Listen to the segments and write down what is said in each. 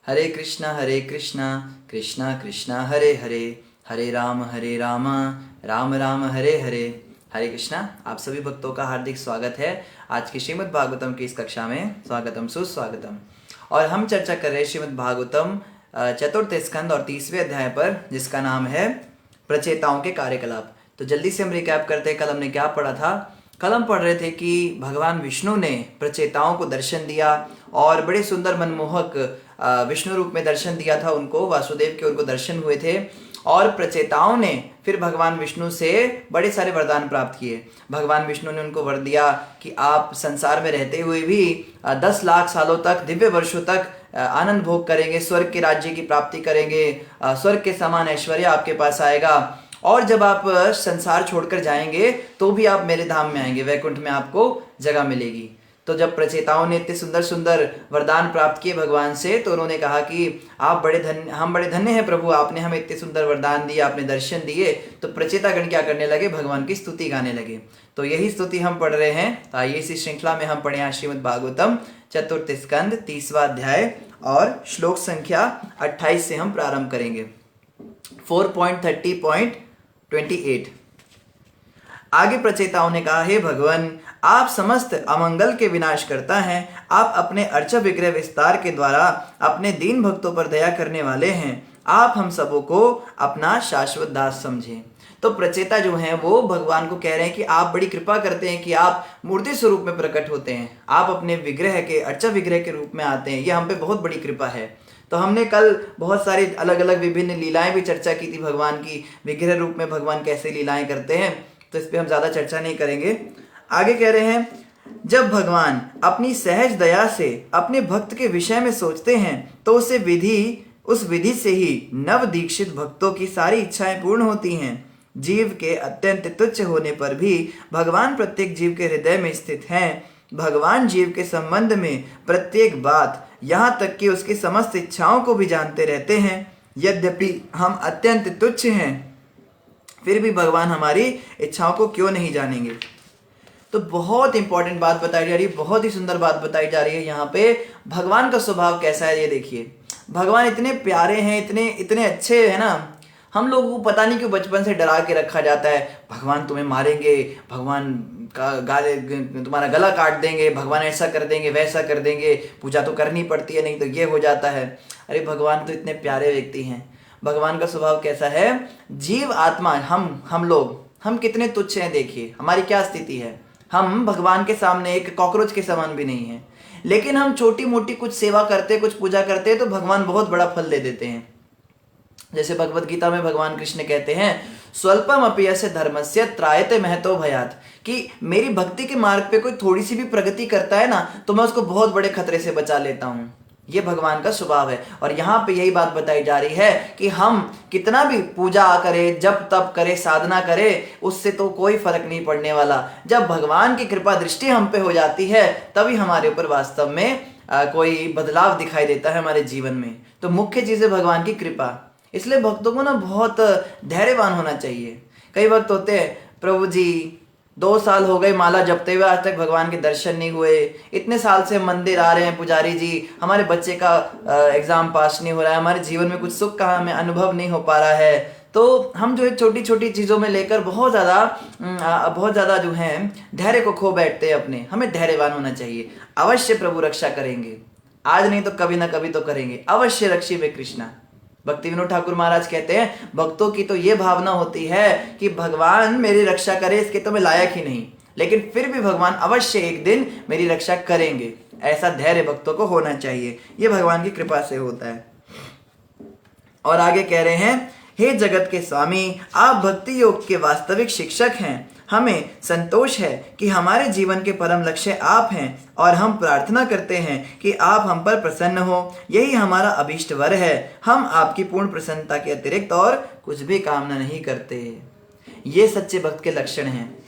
हरे कृष्णा कृष्णा कृष्णा हरे हरे, हरे राम राम राम हरे हरे। हरे कृष्णा। आप सभी भक्तों का हार्दिक स्वागत है आज की श्रीमद् भागवतम की इस कक्षा में। स्वागतम सुस्वागतम। और हम चर्चा कर रहे हैं श्रीमद् भागवतम चतुर्थ स्कंद और 30वें अध्याय पर, जिसका नाम है प्रचेताओं के कार्यकलाप। तो जल्दी से हम रिकैप करते हैं, कल हमने क्या पढ़ा था। कल हम पढ़ रहे थे कि भगवान विष्णु ने प्रचेताओं को दर्शन दिया और बड़े सुंदर मनमोहक विष्णु रूप में दर्शन दिया था उनको, वासुदेव के उनको दर्शन हुए थे। और प्रचेताओं ने फिर भगवान विष्णु से बड़े सारे वरदान प्राप्त किए। भगवान विष्णु ने उनको वर दिया कि आप संसार में रहते हुए भी 10 लाख सालों तक, दिव्य वर्षों तक आनंद भोग करेंगे, स्वर्ग के राज्य की प्राप्ति करेंगे, स्वर्ग के समान ऐश्वर्य आपके पास आएगा। और जब आप संसार छोड़कर जाएंगे तो भी आप मेरे धाम में आएंगे, वैकुंठ में आपको जगह मिलेगी। तो जब प्रचेताओं ने इतने सुंदर सुंदर वरदान प्राप्त किए भगवान से, तो उन्होंने कहा कि हम बड़े धन्य हैं प्रभु, आपने हमें इतने सुंदर वरदान दिए, आपने दर्शन दिए। तो प्रचेतागण क्या करने लगे? भगवान की स्तुति गाने लगे। तो यही स्तुति हम पढ़ रहे हैं। तो आइए इसी श्रृंखला में हम पढ़े हैं श्रीमद् भागवतम चतुर्थ स्कंद 30वां अध्याय और श्लोक संख्या 28 से हम प्रारंभ करेंगे। 4.30.28। आगे प्रचेताओं ने कहा, हे भगवान, आप समस्त अमंगल के विनाश करता हैं। आप अपने अर्च विग्रह विस्तार के द्वारा अपने दीन भक्तों पर दया करने वाले हैं। आप हम सबों को अपना शाश्वत दास समझें। तो प्रचेता जो हैं वो भगवान को कह रहे हैं कि आप बड़ी कृपा करते हैं कि आप मूर्ति स्वरूप में प्रकट होते हैं, आप अपने विग्रह के, अर्च विग्रह के रूप में आते हैं। ये हम पे बहुत बड़ी कृपा है। तो हमने कल बहुत सारी अलग अलग विभिन्न लीलाएं भी चर्चा की थी भगवान की, विग्रह रूप में भगवान कैसे लीलाएं करते हैं। तो इस पर हम ज़्यादा चर्चा नहीं करेंगे। आगे कह रहे हैं, जब भगवान अपनी सहज दया से अपने भक्त के विषय में सोचते हैं तो उस विधि से ही नव दीक्षित भक्तों की सारी इच्छाएं पूर्ण होती हैं। जीव के अत्यंत तुच्छ होने पर भी भगवान प्रत्येक जीव के हृदय में स्थित हैं। भगवान जीव के संबंध में प्रत्येक बात, यहाँ तक कि उसकी समस्त इच्छाओं को भी जानते रहते हैं। यद्यपि हम अत्यंत तुच्छ हैं, फिर भी भगवान हमारी इच्छाओं को क्यों नहीं जानेंगे। तो बहुत इंपॉर्टेंट बात बताई जा रही है, बहुत ही सुंदर बात बताई जा रही है। यहाँ पे भगवान का स्वभाव कैसा है ये देखिए। भगवान इतने प्यारे हैं, इतने इतने अच्छे हैं ना। हम लोगों को पता नहीं क्यों बचपन से डरा के रखा जाता है, भगवान तुम्हें मारेंगे, भगवान का तुम्हारा गला काट देंगे, भगवान ऐसा कर देंगे, वैसा कर देंगे, पूजा तो करनी पड़ती है, नहीं तो ये हो जाता है। अरे भगवान तो इतने प्यारे व्यक्ति हैं। भगवान का स्वभाव कैसा है? जीव आत्मा, हम लोग, हम कितने तुच्छ हैं। देखिए हमारी क्या स्थिति है। हम भगवान के सामने एक कॉकरोच के समान भी नहीं है। लेकिन हम छोटी मोटी कुछ सेवा करते, कुछ पूजा करते तो भगवान बहुत बड़ा फल दे देते हैं। जैसे भगवत गीता में भगवान कृष्ण कहते हैं, स्वल्पम अपि यस्य धर्मस्य त्रायते महतो भयात्, कि मेरी भक्ति के मार्ग पे कोई थोड़ी सी भी प्रगति करता है ना, तो मैं उसको बहुत बड़े खतरे से बचा लेता हूँ। ये भगवान का स्वभाव है। और यहाँ पे यही बात बताई जा रही है कि हम कितना भी पूजा करे, जब तब करे, साधना करे, उससे तो कोई फर्क नहीं पड़ने वाला। जब भगवान की कृपा दृष्टि हम पे हो जाती है, तभी हमारे ऊपर वास्तव में कोई बदलाव दिखाई देता है हमारे जीवन में। तो मुख्य चीज़ है भगवान की कृपा। इसलिए भक्तों को ना बहुत धैर्यवान होना चाहिए। कई भक्त होते हैं, प्रभु जी 2 साल हो गए माला जपते हुए, आज तक भगवान के दर्शन नहीं हुए। इतने साल से मंदिर आ रहे हैं पुजारी जी, हमारे बच्चे का एग्जाम पास नहीं हो रहा है, हमारे जीवन में कुछ सुख का हमें अनुभव नहीं हो पा रहा है। तो हम जो है छोटी छोटी चीज़ों में लेकर बहुत ज़्यादा जो है धैर्य को खो बैठते हैं अपने। हमें धैर्यवान होना चाहिए। अवश्य प्रभु रक्षा करेंगे, आज नहीं तो कभी ना कभी तो करेंगे। अवश्य रक्षी वे कृष्णा। भक्ति विनोद ठाकुर महाराज कहते हैं, भक्तों की तो ये भावना होती है कि भगवान मेरी रक्षा करे, इसके तो मैं लायक ही नहीं, लेकिन फिर भी भगवान अवश्य एक दिन मेरी रक्षा करेंगे। ऐसा धैर्य भक्तों को होना चाहिए। ये भगवान की कृपा से होता है। और आगे कह रहे हैं, हे जगत के स्वामी, आप भक्ति योग के वास्तविक शिक्षक हैं। हमें संतोष है कि हमारे जीवन के परम लक्ष्य आप हैं और हम प्रार्थना करते हैं कि आप हम पर प्रसन्न हो। यही हमारा अभीष्ट वर है। हम आपकी पूर्ण प्रसन्नता के अतिरिक्त और कुछ भी कामना नहीं करते। ये सच्चे भक्त के लक्षण हैं।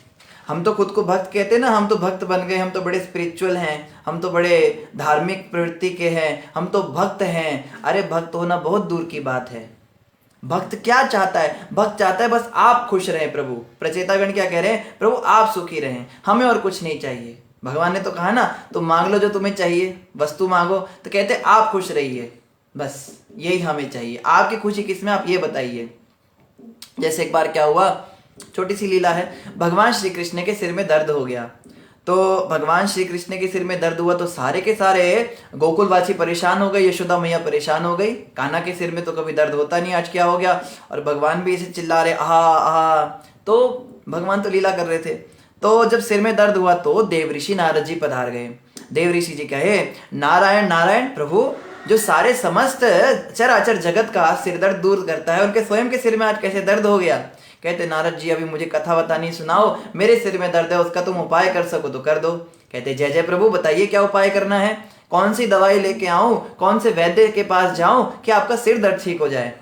हम तो खुद को भक्त कहते हैं ना, हम तो भक्त बन गए, हम तो बड़े स्पिरिचुअल हैं, हम तो बड़े धार्मिक प्रवृत्ति के हैं, हम तो भक्त हैं। अरे भक्त होना बहुत दूर की बात है। भक्त क्या चाहता है? भक्त चाहता है बस आप खुश रहें प्रभु। प्रचेतागण क्या कह रहे हैं? प्रभु आप सुखी रहें, हमें और कुछ नहीं चाहिए। भगवान ने तो कहा ना, तुम मांग लो जो तुम्हें चाहिए, वस्तु मांगो, तो कहते आप खुश रहिए। बस यही हमें चाहिए। आपकी खुशी किसमें, आप ये बताइए। जैसे एक बार क्या हुआ, छोटी सी लीला है, भगवान श्री कृष्ण के सिर में दर्द हो गया। तो भगवान श्री कृष्ण के सिर में दर्द हुआ तो सारे के सारे गोकुलवासी परेशान हो गए, यशोदा मैया परेशान हो गई, कान्हा के सिर में तो कभी दर्द होता नहीं, आज क्या हो गया। और भगवान भी इसे चिल्ला रहे आहा आहा। तो भगवान तो लीला कर रहे थे। तो जब सिर में दर्द हुआ तो देव ऋषि नारद जी पधार गए। देव ऋषि जी कहे, नारायण नारायण प्रभु, जो सारे समस्त चराचर जगत का सिर दर्द दूर करता है, उनके स्वयं के सिर में आज कैसे दर्द हो गया। कहते नारद जी अभी मुझे कथा वता नहीं सुनाओ, मेरे सिर में दर्द है, उसका तुम उपाय कर सको तो कर दो। कहते जय जय प्रभु, बताइए क्या उपाय करना है, कौन सी दवाई लेके आऊं, कौन से वैद्य के पास जाऊं कि आपका सिर दर्द ठीक हो जाए।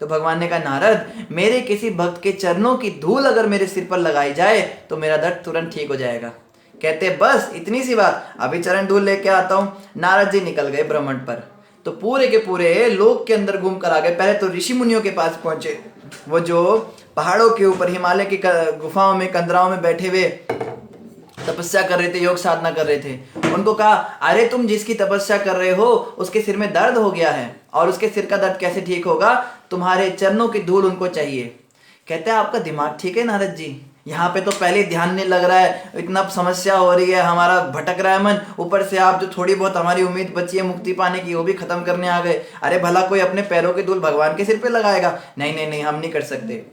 तो भगवान ने कहा नारद, मेरे किसी भक्त के चरणों की धूल अगर मेरे सिर पर लगाई जाए तो मेरा दर्द तुरंत ठीक हो जाएगा। कहते बस इतनी सी बात, अभी चरण धूल लेके आता हूं। नारद जी निकल गए भ्रमण पर। तो पूरे के पूरे लोक के अंदर घूम कर आ गए। पहले तो ऋषि मुनियों के पास पहुंचे, वो जो पहाड़ों के ऊपर हिमालय की गुफाओं में कंदराओं में बैठे हुए तपस्या कर रहे थे, योग साधना कर रहे थे। उनको कहा अरे तुम जिसकी तपस्या कर रहे हो उसके सिर में दर्द हो गया है, और उसके सिर का दर्द कैसे ठीक होगा, तुम्हारे चरणों की धूल उनको चाहिए। कहते हैं आपका दिमाग ठीक है नारद जी, यहाँ पे तो पहले ध्यान नहीं लग रहा है, इतना समस्या हो रही है, हमारा भटक रहा है मन, ऊपर से आप जो थोड़ी बहुत हमारी उम्मीद बची है मुक्ति पाने की वो भी खत्म करने आ गए। अरे भला कोई अपने पैरों की धूल भगवान के सिर पे लगाएगा, नहीं नहीं नहीं हम नहीं कर सकते।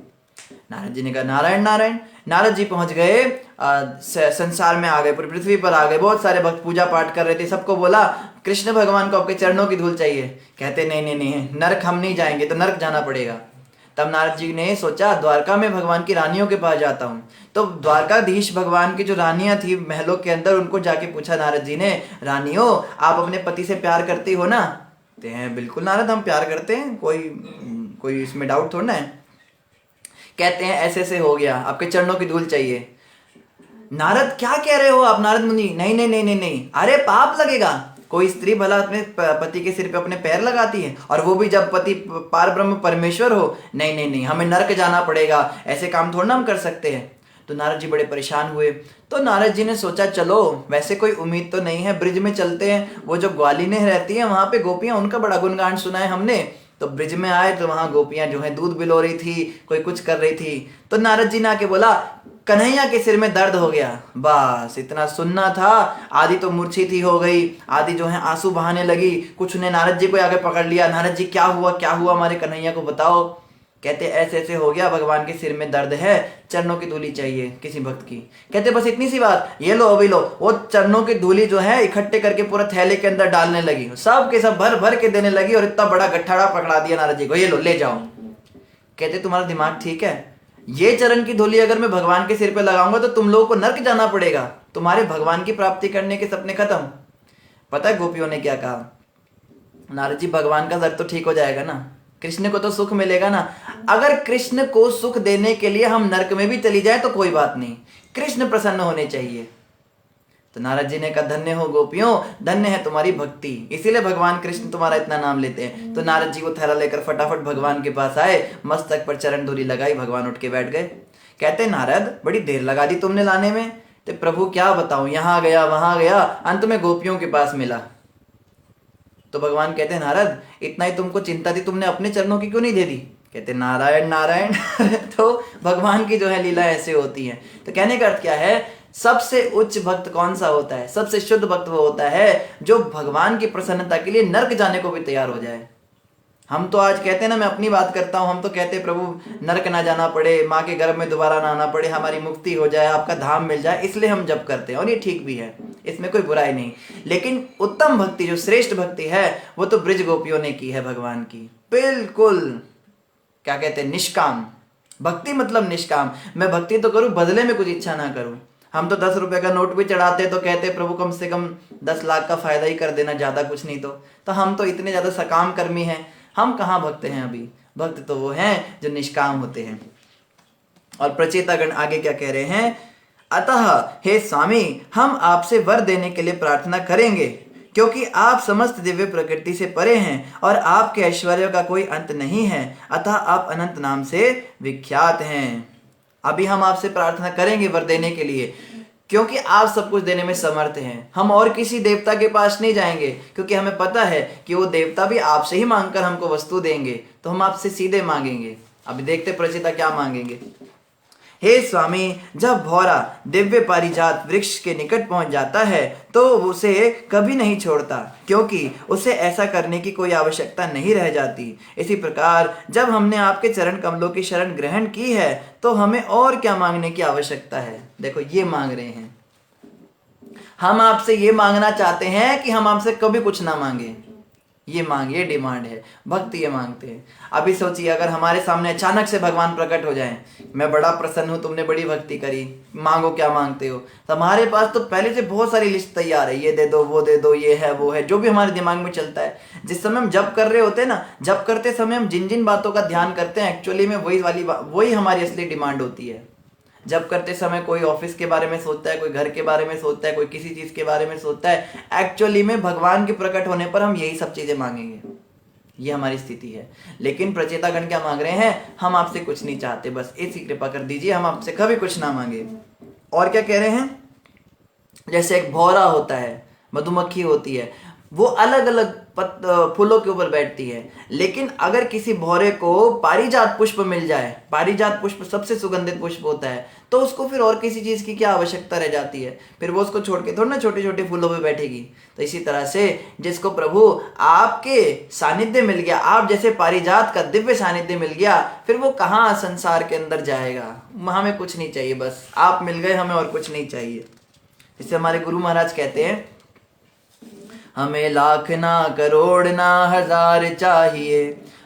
नारद जी ने कहा नारायण नारायण। नारद जी पहुंच गए, संसार में आ गए, पूरी पृथ्वी पर आ गए। बहुत सारे भक्त पूजा पाठ कर रहे थे, सबको बोला कृष्ण भगवान को आपके चरणों की धूल चाहिए। कहते नहीं नहीं नहीं, नरक हम नहीं जाएंगे, तो नरक जाना पड़ेगा। तब नारद जी ने सोचा द्वारका में भगवान की रानियों के पास जाता हूँ। तो द्वारकाधीश भगवान की जो रानियां थी महलों के अंदर, उनको जाके पूछा नारद जी ने, रानियों आप अपने पति से प्यार करती हो ना। कहते हैं बिल्कुल नारद हम प्यार करते हैं, कोई इसमें डाउट थोड़ा है। कहते हैं ऐसे ऐसे हो गया, आपके चरणों की धूल चाहिए। नारद क्या कह रहे हो आप नारद मुनि, नहीं नहीं नहीं नहीं नहीं, अरे पाप लगेगा। कोई स्त्री भला अपने पति के सिर पे अपने पैर लगाती है, और वो भी जब पति पार ब्रह्म परमेश्वर हो, नहीं नहीं नहीं हमें नरक जाना पड़ेगा, ऐसे काम थोड़ा ना हम कर सकते हैं। तो नारद जी बड़े परेशान हुए। तो नारद जी ने सोचा चलो वैसे कोई उम्मीद तो नहीं है, ब्रिज में चलते हैं, वो जो ग्वालिनेर रहती है वहां पे गोपियां, उनका बड़ा गुणगान सुना है हमने। तो ब्रिज में आए तो वहां गोपियां जो है दूध बिलो रही थी, कोई कुछ कर रही थी। तो नारद जी ने आके बोला कन्हैया के सिर में दर्द हो गया, बस इतना सुनना था। आदि तो मूर्छित ही हो गई, आदि जो है आंसू बहाने लगी। कुछ ने नारद जी को आगे पकड़ लिया, नारद जी क्या हुआ हमारे कन्हैया को बताओ। कहते ऐसे ऐसे हो गया, भगवान के सिर में दर्द है, चरणों की धूली चाहिए किसी भक्त की। कहते बस इतनी सी बात, ये लो अभी लो। वो चरणों की धूली जो है इकट्ठे करके पूरा थैले के अंदर डालने लगी, सब के सब भर भर के देने लगी, और इतना बड़ा गट्ठाड़ा पकड़ा दिया नारद जी को, ये लो ले जाओ। कहते तुम्हारा दिमाग ठीक है, ये चरण की धूली अगर मैं भगवान के सिर पे लगाऊंगा तो तुम लोगों को नर्क जाना पड़ेगा, तुम्हारे भगवान की प्राप्ति करने के सपने खत्म। पता है गोपियों ने क्या कहा, नारद जी भगवान का दर्द तो ठीक हो जाएगा ना, कृष्ण को तो सुख मिलेगा ना। अगर कृष्ण को सुख देने के लिए हम नरक में भी चली जाए तो कोई बात नहीं, कृष्ण प्रसन्न होने चाहिए। तो नारद जी ने कहा धन्य हो गोपियों, धन्य है तुम्हारी भक्ति, इसीलिए भगवान कृष्ण तुम्हारा इतना नाम लेते हैं। तो नारद जी वो थैला लेकर फटाफट भगवान के पास आए, मस्तक पर चरण धूली लगाई, भगवान उठ के बैठ गए। कहते नारद बड़ी देर लगा दी तुमने लाने में। तो प्रभु क्या बताऊं, यहां गया वहां गया, अंत में गोपियों के पास मिला। तो भगवान कहते हैं नारद इतना ही तुमको चिंता थी, तुमने अपने चरणों की क्यों नहीं दे दी। कहते नारायण नारायण तो भगवान की जो है लीला ऐसे होती है। तो कहने का अर्थ क्या है, सबसे उच्च भक्त कौन सा होता है, सबसे शुद्ध भक्त वो होता है जो भगवान की प्रसन्नता के लिए नरक जाने को भी तैयार हो जाए। हम तो आज कहते हैं ना, मैं अपनी बात करता हूं, हम तो कहते हैं प्रभु नरक ना जाना पड़े, माँ के गर्भ में दोबारा ना आना पड़े, हमारी मुक्ति हो जाए, आपका धाम मिल जाए, इसलिए हम जप करते हैं, और ये ठीक भी है, इसमें कोई बुराई नहीं। लेकिन उत्तम भक्ति जो श्रेष्ठ भक्ति है वो तो ब्रिज गोपियों ने की है भगवान की, बिल्कुल क्या कहते हैं निष्काम भक्ति, मतलब निष्काम। मैं भक्ति तो करूं, बदले में कुछ इच्छा ना करूं। हम तो 10 रुपए का नोट भी चढ़ाते तो कहते प्रभु कम से कम 10 लाख का फायदा ही कर देना, ज्यादा कुछ नहीं। तो हम तो इतने ज्यादा सकाम कर्मी हैं, हम कहाँ भक्त हैं अभी। भक्त तो वो हैं जो निष्काम होते हैं। और प्रचेतागण आगे क्या कह रहे हैं, अतः हे स्वामी हम आपसे वर देने के लिए प्रार्थना करेंगे, क्योंकि आप समस्त दिव्य प्रकृति से परे हैं और आपके ऐश्वर्य का कोई अंत नहीं है, अतः आप अनंत नाम से विख्यात हैं। अभी हम आपसे प्रार्थना करेंगे वर देने के लिए, क्योंकि आप सब कुछ देने में समर्थ हैं। हम और किसी देवता के पास नहीं जाएंगे, क्योंकि हमें पता है कि वो देवता भी आपसे ही मांगकर हमको वस्तु देंगे, तो हम आपसे सीधे मांगेंगे। अभी देखते प्रचेता क्या मांगेंगे। हे स्वामी, जब भौरा दिव्य पारिजात वृक्ष के निकट पहुंच जाता है तो उसे कभी नहीं छोड़ता, क्योंकि उसे ऐसा करने की कोई आवश्यकता नहीं रह जाती। इसी प्रकार जब हमने आपके चरण कमलों की शरण ग्रहण की है तो हमें और क्या मांगने की आवश्यकता है। देखो ये मांग रहे हैं, हम आपसे ये मांगना चाहते हैं कि हम आपसे कभी कुछ ना मांगे। ये मांग, ये डिमांड है, भक्त ये मांगते हैं। अभी सोचिए अगर हमारे सामने अचानक से भगवान प्रकट हो जाएं, मैं बड़ा प्रसन्न हूं, तुमने बड़ी भक्ति करी, मांगो क्या मांगते हो। तो हमारे पास तो पहले से बहुत सारी लिस्ट तैयार है, ये दे दो, वो दे दो, ये है, वो है, जो भी हमारे दिमाग में चलता है। जिस समय हम जप कर रहे होते हैं ना, जप करते समय हम जिन जिन बातों का ध्यान करते हैं, एक्चुअली में वही हमारी असली डिमांड होती है। जब करते समय कोई ऑफिस के बारे में सोचता है, कोई घर के बारे में सोचता है, कोई किसी चीज के बारे में सोचता है, एक्चुअली में भगवान के प्रकट होने पर हम यही सब चीजें मांगेंगे। ये हमारी स्थिति है। लेकिन प्रचेतागण क्या मांग रहे हैं, हम आपसे कुछ नहीं चाहते, बस ऐसी कृपा कर दीजिए, हम आपसे कभी कुछ ना मांगे। और क्या कह रहे हैं, जैसे एक भौरा होता है, मधुमक्खी होती है, वो अलग अलग फूलों के ऊपर बैठती है, लेकिन अगर किसी भौरे को पारिजात पुष्प मिल जाए, पारिजात पुष्प सबसे सुगंधित पुष्प होता है, तो उसको फिर और किसी चीज की क्या आवश्यकता रह जाती है। फिर वो उसको छोड़ के थोड़ा ना छोटे छोटे फूलों पे बैठेगी। तो इसी तरह से जिसको प्रभु आपके सानिध्य मिल गया, आप जैसे पारिजात का दिव्य सानिध्य मिल गया, फिर वो कहाँ संसार के अंदर जाएगा। हमें कुछ नहीं चाहिए, बस आप मिल गए, हमें और कुछ नहीं चाहिए। इससे हमारे गुरु महाराज कहते हैं, हमें लाख ना करोड़ ना हजार चाहिए,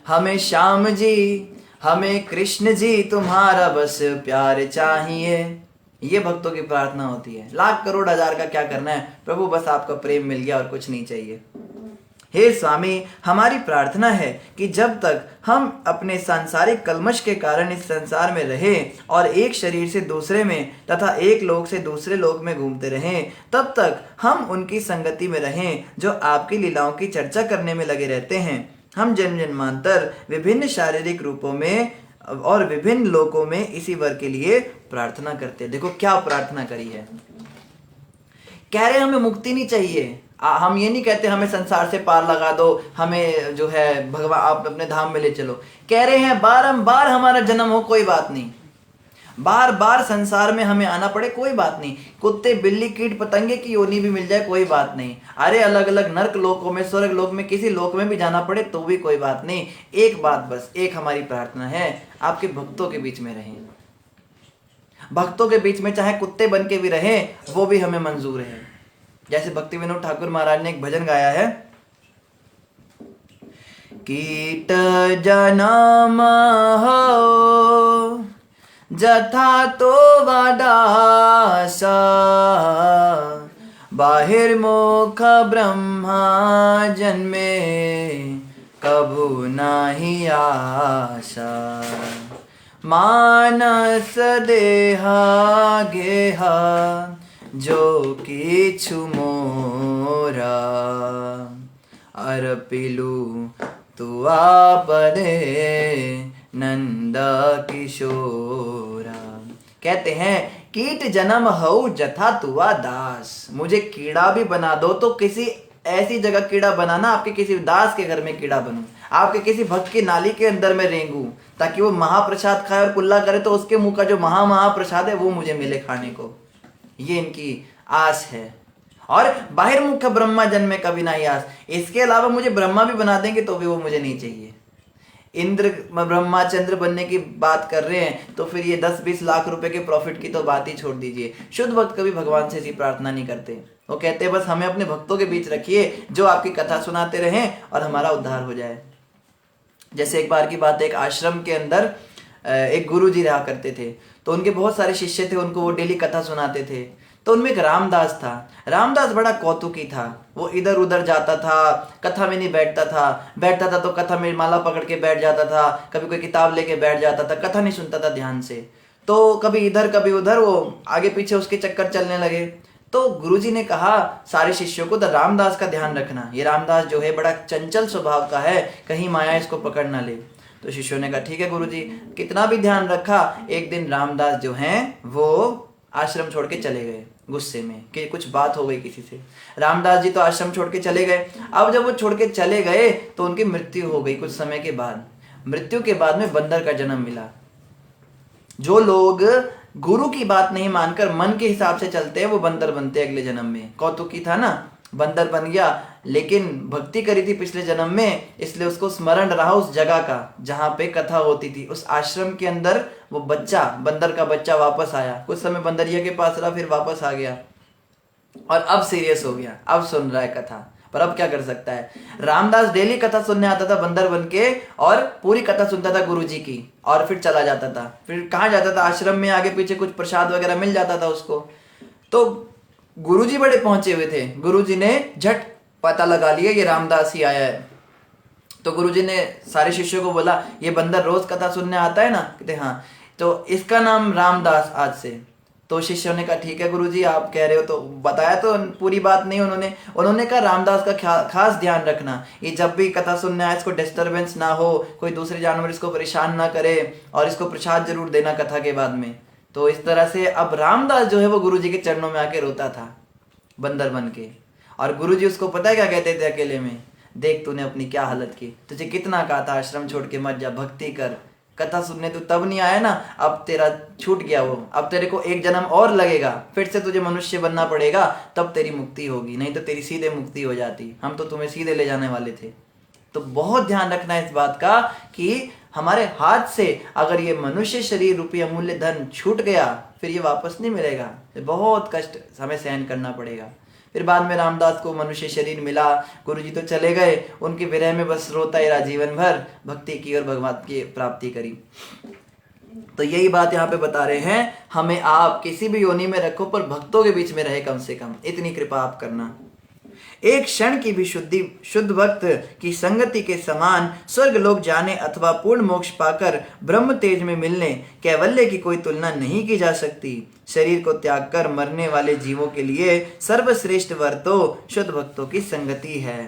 हमें श्याम जी, हमें कृष्ण जी, तुम्हारा बस प्यार चाहिए। ये भक्तों की प्रार्थना होती है। लाख करोड़ हजार का क्या करना है, प्रभु बस आपका प्रेम मिल गया और कुछ नहीं चाहिए। हे स्वामी, हमारी प्रार्थना है कि जब तक हम अपने सांसारिक कलमश के कारण इस संसार में रहें और एक शरीर से दूसरे में तथा एक लोक से दूसरे लोक में घूमते रहें, तब तक हम उनकी संगति में रहें जो आपकी लीलाओं की चर्चा करने में लगे रहते हैं। हम जन्म जन्मांतर विभिन्न शारीरिक रूपों में और विभिन्न लोकों में इसी वर के लिए प्रार्थना करते हैं। देखो क्या प्रार्थना करी है, कह रहे हमें मुक्ति नहीं चाहिए। हम ये नहीं कहते हमें संसार से पार लगा दो, हमें जो है भगवान आप अपने धाम में ले चलो। कह रहे हैं बारंबार हमारा जन्म हो कोई बात नहीं, बार बार संसार में हमें आना पड़े कोई बात नहीं, कुत्ते बिल्ली कीट पतंगे की योनि भी मिल जाए कोई बात नहीं, अरे अलग अलग नर्क लोकों में, स्वर्ग लोक में, किसी लोक में भी जाना पड़े तो भी कोई बात नहीं। एक बात बस, एक हमारी प्रार्थना है, आपके भक्तों के बीच में रहें। भक्तों के बीच में चाहे कुत्ते बन के भी रहें, वो भी हमें मंजूर है। जैसे भक्ति विनोद ठाकुर महाराज ने एक भजन गाया है, कीट जन्म हो जथा तो वादासा, बाहिर्मुख ब्रह्मा जन्मे कभू नाही आशा, मानस देहा गेहा जो किछु मोरा, अर्पिलु तू आपदे नंदा किशोरा। कहते हैं कीट जन्म हऊ जथा तुआ दास, मुझे कीड़ा भी बना दो तो किसी ऐसी जगह कीड़ा बनाना, आपके किसी दास के घर में कीड़ा बनूं, आपके किसी भक्त की नाली के अंदर में रेंगूं, ताकि वो महाप्रसाद खाए और कुल्ला करे तो उसके मुंह का जो महाप्रसाद है वो मुझे मिले खाने को। ये इनकी आस है। और बाहिर्मुख ब्रह्मा जन्मे कभी नहीं आस, इसके अलावा मुझे ब्रह्मा भी बना देंगे तो भी वो मुझे नहीं चाहिए। इंद्र ब्रह्मा चंद्र बनने की बात कर रहे हैं तो फिर ये 10-20 लाख रुपए के प्रॉफिट की तो बात ही छोड़ दीजिए। शुद्ध भक्त कभी भगवान से ऐसी प्रार्थना नहीं करते, वो कहते हैं बस हमें अपने भक्तों के बीच रखिए जो आपकी कथा सुनाते रहें और हमारा उद्धार हो जाए। जैसे एक बार की बात है, एक आश्रम के अंदर एक गुरु जी रहा करते थे, तो उनके बहुत सारे शिष्य थे, उनको वो डेली कथा सुनाते थे। तो उनमें एक रामदास था। रामदास बड़ा कौतुकी था, वो इधर उधर जाता था, कथा में नहीं बैठता था, बैठता था तो कथा में माला पकड़ के बैठ जाता था, कभी कोई किताब लेके बैठ जाता था, कथा नहीं सुनता था ध्यान से। तो कभी इधर कभी उधर, वो आगे पीछे उसके चक्कर चलने लगे। तो गुरुजी ने कहा सारे शिष्यों को, तो रामदास का ध्यान रखना, ये रामदास जो है बड़ा चंचल स्वभाव का है, कहीं माया इसको पकड़ ना ले। तो शिष्यों ने कहा ठीक है गुरुजी, कितना भी ध्यान रखा। एक दिन रामदास जो हैं वो आश्रम छोड़ के चले गए। गुस्से में कि कुछ बात हो गई किसी से। रामदास जी तो आश्रम छोड़ के चले गए। अब जब वो छोड़ के चले गए तो उनकी मृत्यु हो गई। कुछ समय के बाद, मृत्यु के बाद में बंदर का जन्म मिला। जो लोग गुरु की बात नहीं मानकर मन के हिसाब से चलते हैं वो बंदर बनते हैं अगले जन्म में। कौतुकी था ना, बंदर बन गया, लेकिन भक्ति करी थी पिछले जन्म में, इसलिए उसको स्मरण रहा उस जगह का जहां पे कथा होती थी। उस आश्रम के अंदर वो बच्चा, बंदर का बच्चा वापस आया। कुछ समय बंदरिया के पास रहा, फिर वापस आ गया और अब सीरियस हो गया, अब सुन रहा है कथा। पर अब क्या कर सकता है। रामदास डेली कथा सुनने आता था बंदर बन के, और पूरी कथा सुनता था गुरुजी की, और फिर चला जाता था। फिर कहाँ जाता था, आश्रम में आगे पीछे कुछ प्रसाद वगैरह मिल जाता था उसको। तो गुरुजी बड़े पहुंचे हुए थे, गुरुजी ने झट पता लगा लिया ये रामदास ही आया है। तो गुरुजी ने सारे शिष्यों को बोला, ये बंदर रोज कथा सुनने आता है ना? कहते हाँ, तो इसका नाम रामदास आज से। तो शिष्यों ने कहा ठीक है गुरुजी, आप कह रहे हो। तो बताया तो पूरी बात नहीं उन्होंने कहा रामदास का खास ध्यान रखना, ये जब भी कथा सुनने आए इसको डिस्टरबेंस ना हो, कोई दूसरे जानवर इसको परेशान ना करे, और इसको प्रसाद जरूर देना कथा के बाद में। तो इस तरह से अब रामदास जो है वो गुरुजी के चरणों में आके रोता था बंदर बन के। और गुरुजी उसको पता है क्या कहते थे अकेले में, देख तूने अपनी क्या हालत की, तुझे कितना कहा था आश्रम छोड़ के मत जा, भक्ति कर, कथा सुनने तू तब नहीं आया ना, अब तेरा छूट गया वो, अब तेरे को एक जन्म और लगेगा, फिर से तुझे मनुष्य बनना पड़ेगा, तब तेरी मुक्ति होगी, नहीं तो तेरी सीधे मुक्ति हो जाती, हम तो तुम्हें सीधे ले जाने वाले थे। तो बहुत ध्यान रखना है इस बात का कि हमारे हाथ से अगर ये मनुष्य शरीर रूपी अमूल्य धन छूट गया फिर ये वापस नहीं मिलेगा, बहुत कष्ट हमें सहन करना पड़ेगा। फिर बाद में रामदास को मनुष्य शरीर मिला, गुरुजी तो चले गए, उनके विरह में बस रोता ही रहा जीवन भर, भक्ति की और भगवान की प्राप्ति करी। तो यही बात यहाँ पे बता रहे हैं, हमें आप किसी भी योनि में रखो पर भक्तों के बीच में रहे कम से कम, इतनी कृपा आप करना। एक क्षण की भी शुद्ध भक्त की संगति के समान स्वर्ग लोक जाने अथवा पूर्ण मोक्ष पाकर ब्रह्म तेज में मिलने कैवल्य की कोई तुलना नहीं की जा सकती। शरीर को त्याग कर मरने वाले जीवों के लिए सर्वश्रेष्ठ वर तो शुद्ध भक्तों की संगति है।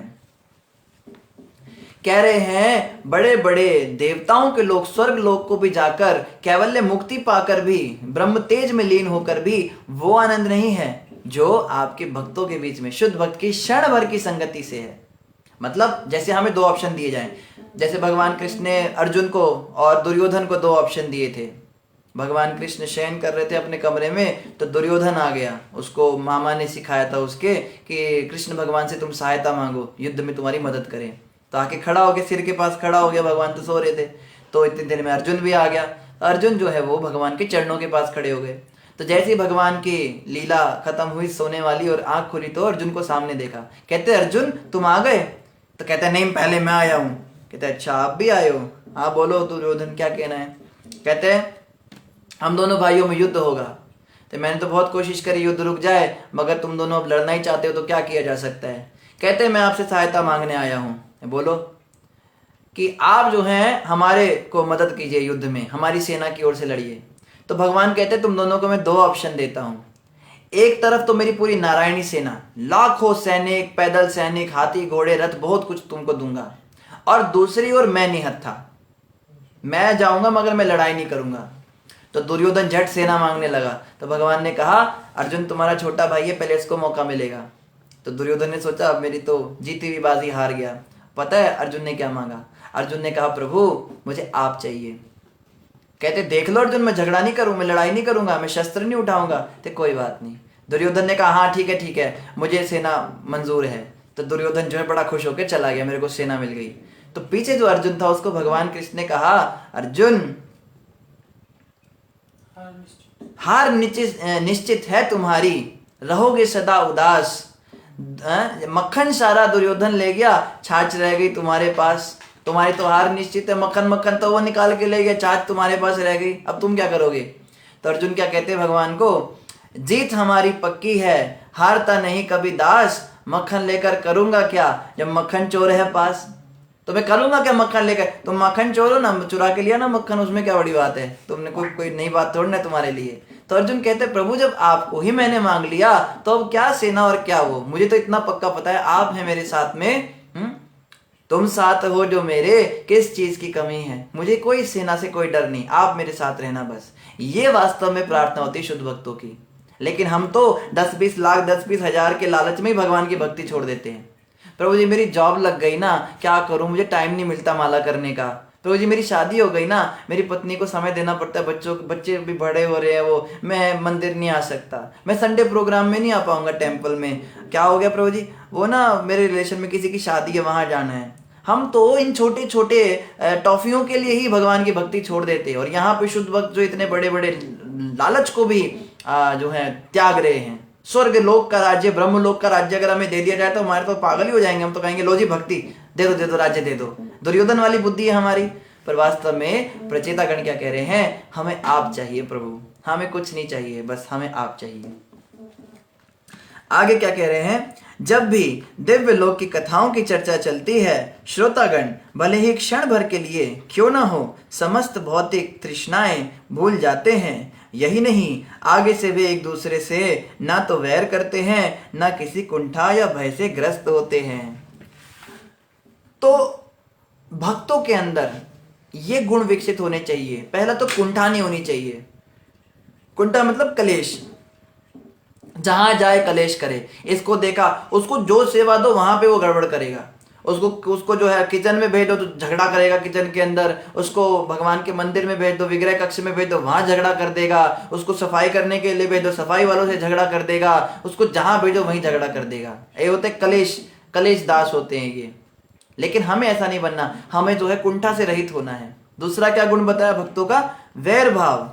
कह रहे हैं बड़े बड़े देवताओं के लोग स्वर्ग लोक को भी जाकर कैवल्य मुक्ति पाकर भी ब्रह्म तेज में लीन होकर भी वो आनंद नहीं है जो आपके भक्तों के बीच में शुद्ध भक्त की क्षण भर की संगति से है। मतलब जैसे हमें दो ऑप्शन दिए जाएं, जैसे भगवान कृष्ण ने अर्जुन को और दुर्योधन को दो ऑप्शन दिए थे। भगवान कृष्ण शयन कर रहे थे अपने कमरे में, तो दुर्योधन आ गया, उसको मामा ने सिखाया था उसके कि कृष्ण भगवान से तुम सहायता मांगो, युद्ध में तुम्हारी मदद करें। तो आके खड़ा हो गया, सिर के पास खड़ा हो गया, भगवान तो सो रहे थे। तो इतनी देर में अर्जुन भी आ गया, अर्जुन जो है वो भगवान के चरणों के पास खड़े हो गए। तो जैसे ही भगवान की लीला खत्म हुई सोने वाली और आंख खुली तो अर्जुन को सामने देखा। कहते अर्जुन तुम आ गए? तो कहते नहीं पहले मैं आया हूँ। कहते अच्छा आप भी आए हो? हाँ बोलो दुर्योधन क्या कहना है? कहते हम दोनों भाइयों में युद्ध होगा। तो मैंने तो बहुत कोशिश करी युद्ध रुक जाए, मगर तुम दोनों अब लड़ना ही चाहते हो तो क्या किया जा सकता है? कहते मैं आपसे सहायता मांगने आया हूँ। बोलो कि आप जो हैं हमारे को मदद कीजिए, युद्ध में हमारी सेना की ओर से लड़िए। तो भगवान कहते तुम दोनों को मैं दो ऑप्शन देता हूं। एक तरफ तो मेरी पूरी नारायणी सेना, लाखों सैनिक, पैदल सैनिक, हाथी घोड़े रथ, बहुत कुछ तुमको दूंगा, और दूसरी ओर मैं निहत्था, मैं जाऊंगा मगर मैं लड़ाई नहीं करूंगा। तो दुर्योधन झट सेना मांगने लगा। तो भगवान ने कहा अर्जुन तुम्हारा छोटा भाई है, पहले इसको मौका मिलेगा। तो दुर्योधन ने सोचा अब मेरी तो जीती हुई बाजी हार गया। पता है अर्जुन ने क्या मांगा? अर्जुन ने कहा प्रभु मुझे आप चाहिए। कहते देख लो अर्जुन मैं झगड़ा नहीं करूं, मैं लड़ाई नहीं करूंगा, मैं शस्त्र नहीं उठाऊंगा। तो कोई बात नहीं। दुर्योधन ने कहा हाँ ठीक है मुझे सेना मंजूर है। तो दुर्योधन जो है बड़ा खुश होकर चला गया, मेरे को सेना मिल गई। तो पीछे जो अर्जुन था उसको भगवान कृष्ण ने कहा अर्जुन हार निश्चित है तुम्हारी, रहोगे सदा उदास। मक्खन सारा दुर्योधन ले गया, छाछ रह गई तुम्हारे पास। तुम्हारी तो हार निश्चित है, मक्खन तो वो निकाल के ले गया, छाछ तुम्हारे पास रह गई, अब तुम क्या करोगे? तो अर्जुन क्या कहते हैं भगवान को, जीत हमारी पक्की है, हारता नहीं कभी दास, मक्खन लेकर करूंगा क्या जब मक्खन चोर है पास। तो मैं करूंगा क्या मक्खन लेकर? तुम मक्खन चोर हो ना, चुरा के लिया ना मक्खन, उसमें क्या बड़ी बात है? तुमने कोई नई बात थोड़ी ना तुम्हारे लिए। तो अर्जुन कहते प्रभु जब आपको ही मैंने मांग लिया तो अब क्या सेना और क्या वो, मुझे तो इतना पक्का पता है आप हैं मेरे साथ में, तुम साथ हो जो मेरे, किस चीज की कमी है? मुझे कोई सेना से कोई डर नहीं, आप मेरे साथ रहना बस। ये वास्तव में प्रार्थना होती है शुद्ध भक्तों की। लेकिन हम तो 10-20 लाख 10-20 हज़ार के लालच में ही भगवान की भक्ति छोड़ देते हैं। प्रभु जी मेरी जॉब लग गई ना, क्या करूं, मुझे टाइम नहीं मिलता माला करने का। प्रभु जी मेरी शादी हो गई ना, मेरी पत्नी को समय देना पड़ता है, बच्चे भी बड़े हो रहे हैं, वो मैं मंदिर नहीं आ सकता, मैं संडे प्रोग्राम में नहीं आ पाऊंगा टेम्पल में। क्या हो गया प्रभु जी, वो ना मेरे रिलेशन में किसी की शादी है, वहां जाना है। हम तो इन छोटे छोटे टॉफियों के लिए ही भगवान की भक्ति छोड़ देते हैं, और यहाँ पे शुद्ध भक्त जो इतने बड़े बड़े लालच को भी जो है त्याग रहे हैं। स्वर्ग लोक का राज्य, ब्रह्म लोक का राज्य अगर हमें दे दिया जाए तो हमारे तो पागल ही हो जाएंगे। हम तो कहेंगे लो जी भक्ति दे दो राज्य दे दो। दुर्योधन वाली बुद्धि है हमारी। पर वास्तव में प्रचेतागण क्या कह रहे हैं, हमें आप चाहिए प्रभु, हमें कुछ नहीं चाहिए, बस हमें आप चाहिए। आगे क्या कह रहे हैं, जब भी दिव्य लोक की कथाओं की चर्चा चलती है, श्रोतागण भले ही क्षण भर के लिए क्यों ना हो समस्त भौतिक तृष्णाएं भूल जाते हैं। यही नहीं, आगे से वे एक दूसरे से ना तो वैर करते हैं, ना किसी कुंठा या भय से ग्रस्त होते हैं। तो भक्तों के अंदर ये गुण विकसित होने चाहिए। पहला तो कुंठा नहीं होनी चाहिए। कुंठा मतलब कलेश, जहां जाए कलेश करे। इसको देखा, उसको जो सेवा दो वहां पे वो गड़बड़ करेगा। उसको जो है किचन में भेज दो तो झगड़ा करेगा किचन के अंदर। उसको भगवान के मंदिर में भेज दो, विग्रह कक्ष में भेज दो, वहां झगड़ा कर देगा। उसको सफाई करने के लिए भेज दो, सफाई वालों से झगड़ा कर देगा। उसको जहां भेजो वहीं झगड़ा कर देगा। ये होते कलेश दास होते हैं ये। लेकिन हमें ऐसा नहीं बनना, हमें जो है कुंठा से रहित होना है। दूसरा क्या गुण बताया भक्तों का, वैर भाव।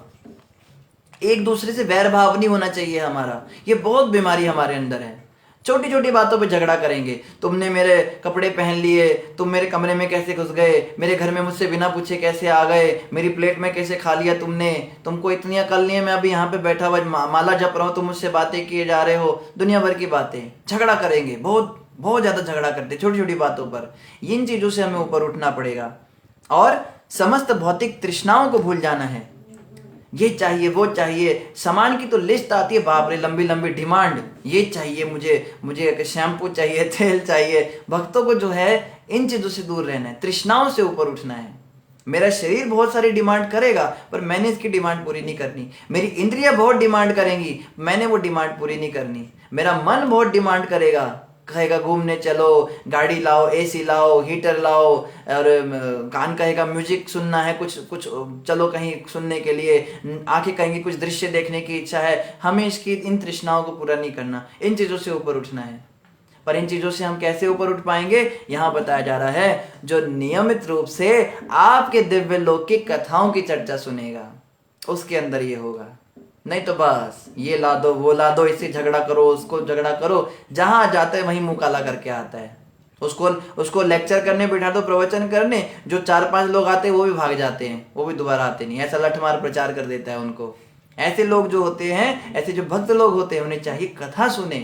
एक दूसरे से वैर भाव नहीं होना चाहिए हमारा। ये बहुत बीमारी हमारे अंदर है। छोटी छोटी बातों पे झगड़ा करेंगे। तुमने मेरे कपड़े पहन लिए, तुम मेरे कमरे में कैसे घुस गए, मेरे घर में मुझसे बिना पूछे कैसे आ गए, मेरी प्लेट में कैसे खा लिया तुमने, तुमको इतनी अकल नहीं है, मैं अभी यहाँ पे बैठा हुआ माला जप रहा हूँ, तुम मुझसे बातें किए जा रहे हो। दुनिया भर की बातें, झगड़ा करेंगे, बहुत बहुत ज्यादा झगड़ा करते छोटी छोटी बातों पर। इन चीजों से हमें ऊपर उठना पड़ेगा और समस्त भौतिक तृष्णाओं को भूल जाना है। ये चाहिए वो चाहिए, सामान की तो लिस्ट आती है बाप रे, लंबी लंबी डिमांड। ये चाहिए मुझे शैम्पू चाहिए, तेल चाहिए। भक्तों को जो है इन चीजों से दूर रहना है, तृष्णाओं से ऊपर उठना है। मेरा शरीर बहुत सारी डिमांड करेगा पर मैंने इसकी डिमांड पूरी नहीं करनी। मेरी इंद्रियां बहुत डिमांड करेंगी, मैंने वो डिमांड पूरी नहीं करनी। मेरा मन बहुत डिमांड करेगा, कहेगा घूमने चलो, गाड़ी लाओ, एसी लाओ, हीटर लाओ, और कान कहेगा म्यूजिक सुनना है, कुछ चलो कहीं सुनने के लिए। आंखें कहेंगी कुछ दृश्य देखने की इच्छा है। हमें इसकी इन तृष्णाओं को पूरा नहीं करना, इन चीजों से ऊपर उठना है। पर इन चीजों से हम कैसे ऊपर उठ पाएंगे, यहाँ बताया जा रहा है, जो नियमित रूप से आपके दिव्य लोक की कथाओं की चर्चा सुनेगा उसके अंदर ये होगा। नहीं तो बस ये ला दो वो ला दो, इससे झगड़ा करो उसको झगड़ा करो, जहां जाता है वहीं मुंह काला करके आता है। उसको लेक्चर करने बिठा दो, प्रवचन करने, जो 4-5 लोग आते हैं वो भी भाग जाते हैं, वो भी दोबारा आते नहीं। ऐसा लठमार प्रचार कर देता है उनको। ऐसे लोग जो होते हैं, ऐसे जो भक्त लोग होते हैं, उन्हें चाहिए कथा सुने।